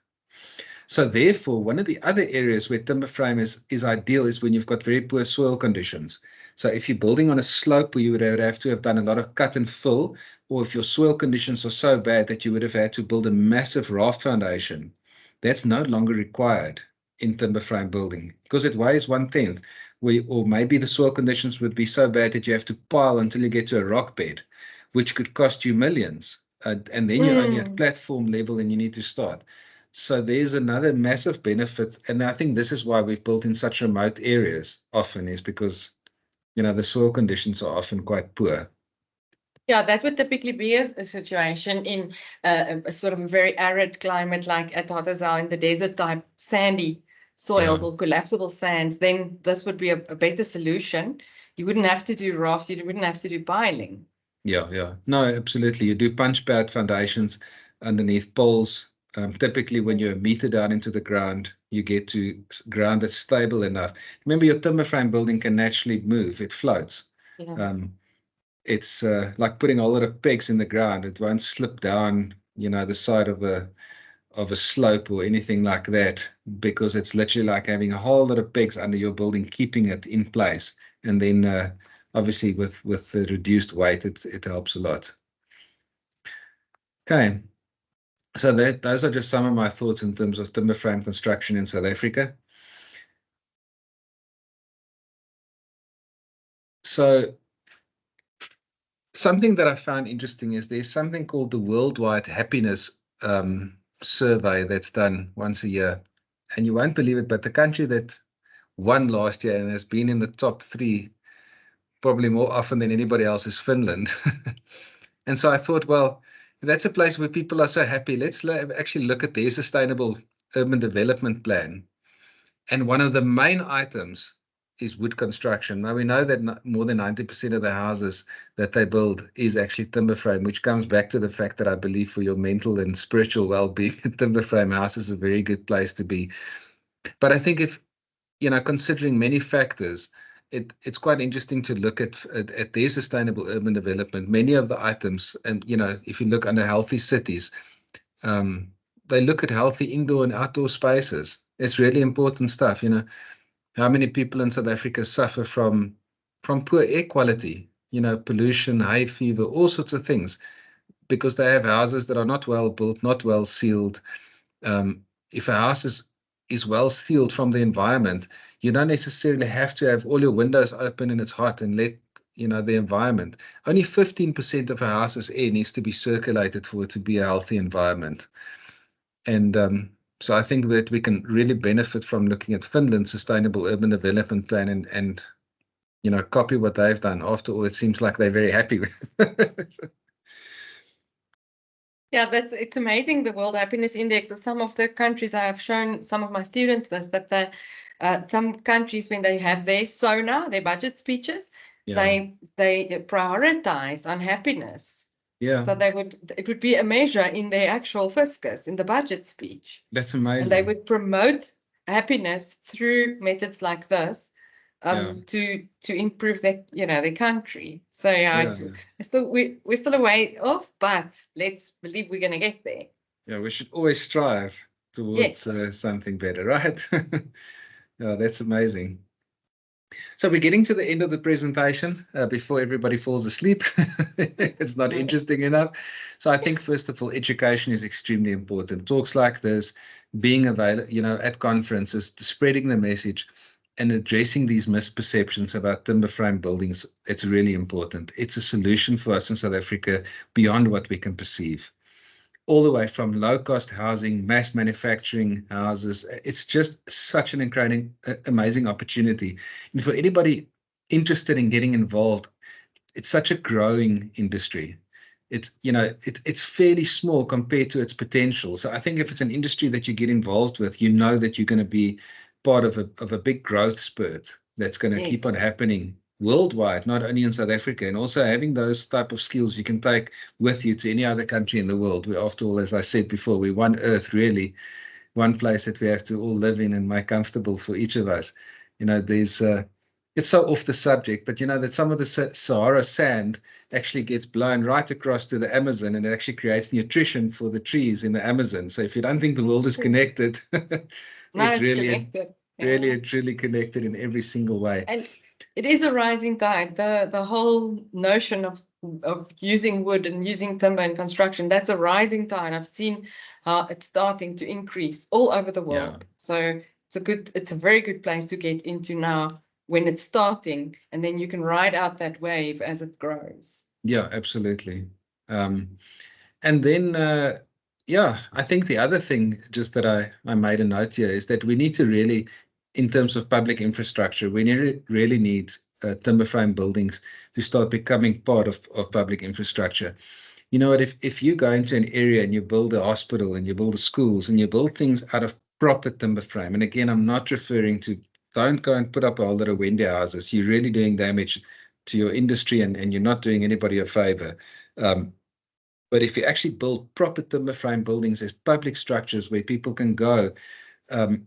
So therefore, one of the other areas where timber frame is ideal is when you've got very poor soil conditions. So if you're building on a slope where you would have to have done a lot of cut and fill, or if your soil conditions are so bad that you would have had to build a massive raft foundation, that's no longer required in timber frame building because it weighs 1/10. Or maybe the soil conditions would be so bad that you have to pile until you get to a rock bed, which could cost you millions. And then you're only at platform level and you need to start. So there's another massive benefit, and I think this is why we've built in such remote areas often, is because, you know, the soil conditions are often quite poor. Yeah, that would typically be a situation in a sort of a very arid climate like at Hotazel in the desert type sandy soils or collapsible sands. Then this would be a better solution. You wouldn't have to do rafts, you wouldn't have to do piling. Yeah. No, absolutely. You do punch pad foundations underneath poles. Typically, when you're a meter down into the ground, you get to ground that's stable enough. Remember, your timber frame building can naturally move. It floats. Yeah. It's like putting a lot of pegs in the ground. It won't slip down, you know, the side of a slope or anything like that, because it's literally like having a whole lot of pegs under your building, keeping it in place. And then obviously with the reduced weight, it helps a lot. Okay, so those are just some of my thoughts in terms of timber frame construction in South Africa. So something that I found interesting is there's something called the Worldwide Happiness Survey that's done once a year. And you won't believe it, but the country that won last year and has been in the top 3 probably more often than anybody else is Finland. And so I thought, well, that's a place where people are so happy. Let's actually look at their sustainable urban development plan. And one of the main items is wood construction. Now we know that more than 90% of the houses that they build is actually timber frame, which comes back to the fact that I believe for your mental and spiritual well-being, a timber frame house is a very good place to be. But I think if, you know, considering many factors, it's quite interesting to look at their sustainable urban development. Many of the items, and, you know, if you look under healthy cities, they look at healthy indoor and outdoor spaces. It's really important stuff. You know, how many people in South Africa suffer from poor air quality, you know, pollution, hay fever, all sorts of things, because they have houses that are not well built, not well sealed. If a house is well sealed from the environment, you don't necessarily have to have all your windows open and it's hot and let, you know, the environment. Only 15% of a house's air needs to be circulated for it to be a healthy environment. And so I think that we can really benefit from looking at Finland's sustainable urban development plan and you know, copy what they've done. After all, it seems like they're very happy with it. Yeah, it's amazing, the World Happiness Index. Some of the countries, I have shown some of my students this, that some countries, when they have their SONA, their budget speeches, Yeah. they prioritize on happiness. Yeah, So it would be a measure in their actual fiscus, in the budget speech. that's And they amazing. would promote happiness through methods like this, Yeah. to improve their, you know, their country. So yeah, Yeah. we're still a way off, but let's believe we're going to get there. Yeah, we should always strive towards Yes. something better, right? Yeah, that's amazing. So we're getting to the end of the presentation before everybody falls asleep. It's not interesting enough. So I think, first of all, education is extremely important. Talks like this, being available, you know, at conferences, spreading the message and addressing these misperceptions about timber frame buildings, it's really important. It's a solution for us in South Africa beyond what we can perceive. All the way from low-cost housing, mass manufacturing houses. It's just such an incredible, amazing opportunity. And for anybody interested in getting involved, it's such a growing industry. It's, you know, it's fairly small compared to its potential. So I think if it's an industry that you get involved with, you know that you're going to be part of a big growth spurt that's going to keep on happening worldwide, not only in South Africa, and also having those type of skills you can take with you to any other country in the world. We, after all, as I said before, we're one earth, really, one place that we have to all live in and make comfortable for each of us. You know, there's it's so off the subject, but you know that some of the Sahara sand actually gets blown right across to the Amazon, and it actually creates nutrition for the trees in the Amazon. So if you don't think the world is connected, It's connected. Really and truly connected in every single way. And it is a rising tide. The whole notion of using wood and using timber in construction, that's a rising tide. I've seen how it's starting to increase all over the world. Yeah. So it's a very good place to get into now when it's starting, and then you can ride out that wave as it grows. Yeah, absolutely. And then Yeah, I think the other thing just that I made a note here is that we need to really, in terms of public infrastructure, we really need timber frame buildings to start becoming part of public infrastructure. You know what, if you go into an area and you build a hospital and you build the schools and you build things out of proper timber frame, and again, I'm not referring to, don't go and put up a whole lot of windy houses. You're really doing damage to your industry and you're not doing anybody a favor. But if you actually build proper timber frame buildings as public structures where people can go um,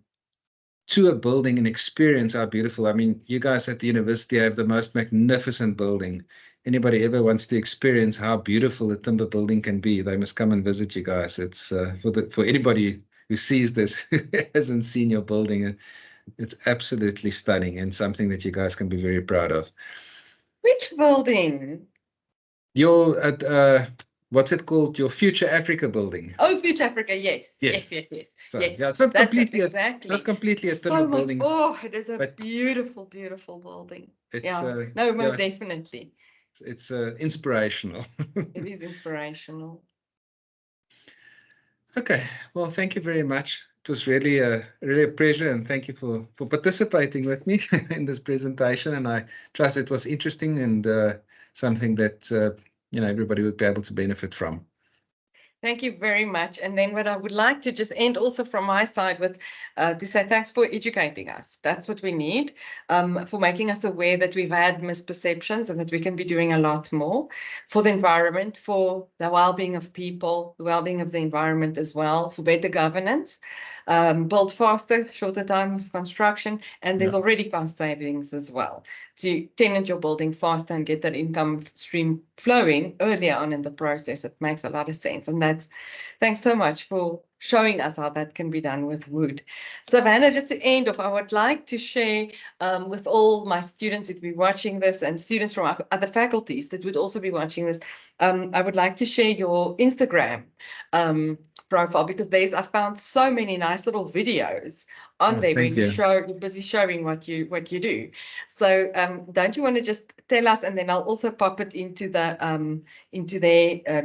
to a building and experience how beautiful. I mean, you guys at the university have the most magnificent building. Anybody ever wants to experience how beautiful a timber building can be, they must come and visit you guys. It's for anybody who sees this who hasn't seen your building, it's absolutely stunning and something that you guys can be very proud of. Which building? Your what's it called? Your Future Africa building. Oh, Future Africa, yes. Yes. Yes. So, Yes. yeah, it's not That's it, completely exactly. not completely a So timber much. building. Oh, it is a but beautiful building. It's Yeah. No, most yeah, definitely. it's inspirational. It is inspirational. Okay, well, thank you very much. It was really a pleasure, and thank you for participating with me in this presentation. And I trust it was interesting and something that you know, everybody would be able to benefit from. Thank you very much. And then what I would like to just end also from my side with to say thanks for educating us. That's what we need, for making us aware that we've had misperceptions and that we can be doing a lot more for the environment, for the well-being of people, the well-being of the environment as well, for better governance, build faster, shorter time of construction, and there's already cost savings as well to tenant your building faster and get that income stream flowing earlier on in the process. It makes a lot of sense. And thanks so much for showing us how that can be done with wood. So Vanna, just to end off, I would like to share with all my students who would be watching this and students from other faculties that would also be watching this, I would like to share your Instagram profile, because I found so many nice little videos on there where you're busy showing what you do. So don't you want to just tell us, and then I'll also pop it into their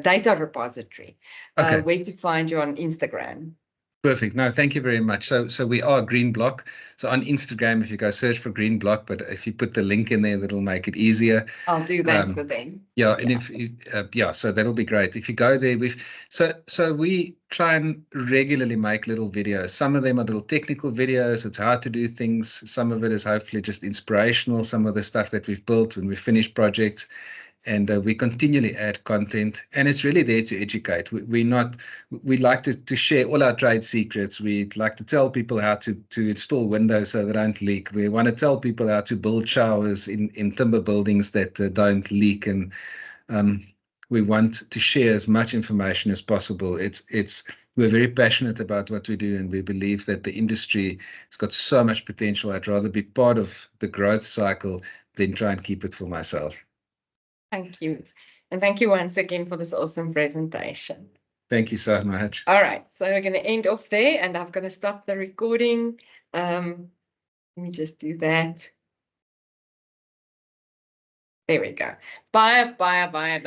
data repository, Okay. where to find you on Instagram. Perfect. No, thank you very much. So we are Green Block. So on Instagram, if you go search for Green Block, but if you put the link in there, that'll make it easier. I'll do that for them. Yeah, and if so that'll be great. If you go there, so we try and regularly make little videos. Some of them are little technical videos. It's how to do things. Some of it is hopefully just inspirational. Some of the stuff that we've built when we finish projects. And we continually add content, and it's really there to educate. We like to share all our trade secrets. We'd like to tell people how to install windows so they don't leak. We want to tell people how to build showers in timber buildings that don't leak, and we want to share as much information as possible. We're very passionate about what we do, and we believe that the industry has got so much potential. I'd rather be part of the growth cycle than try and keep it for myself. Thank you. And thank you once again for this awesome presentation. Thank you so much. All right, so we're going to end off there, and I'm going to stop the recording. Let me just do that. There we go. Bye.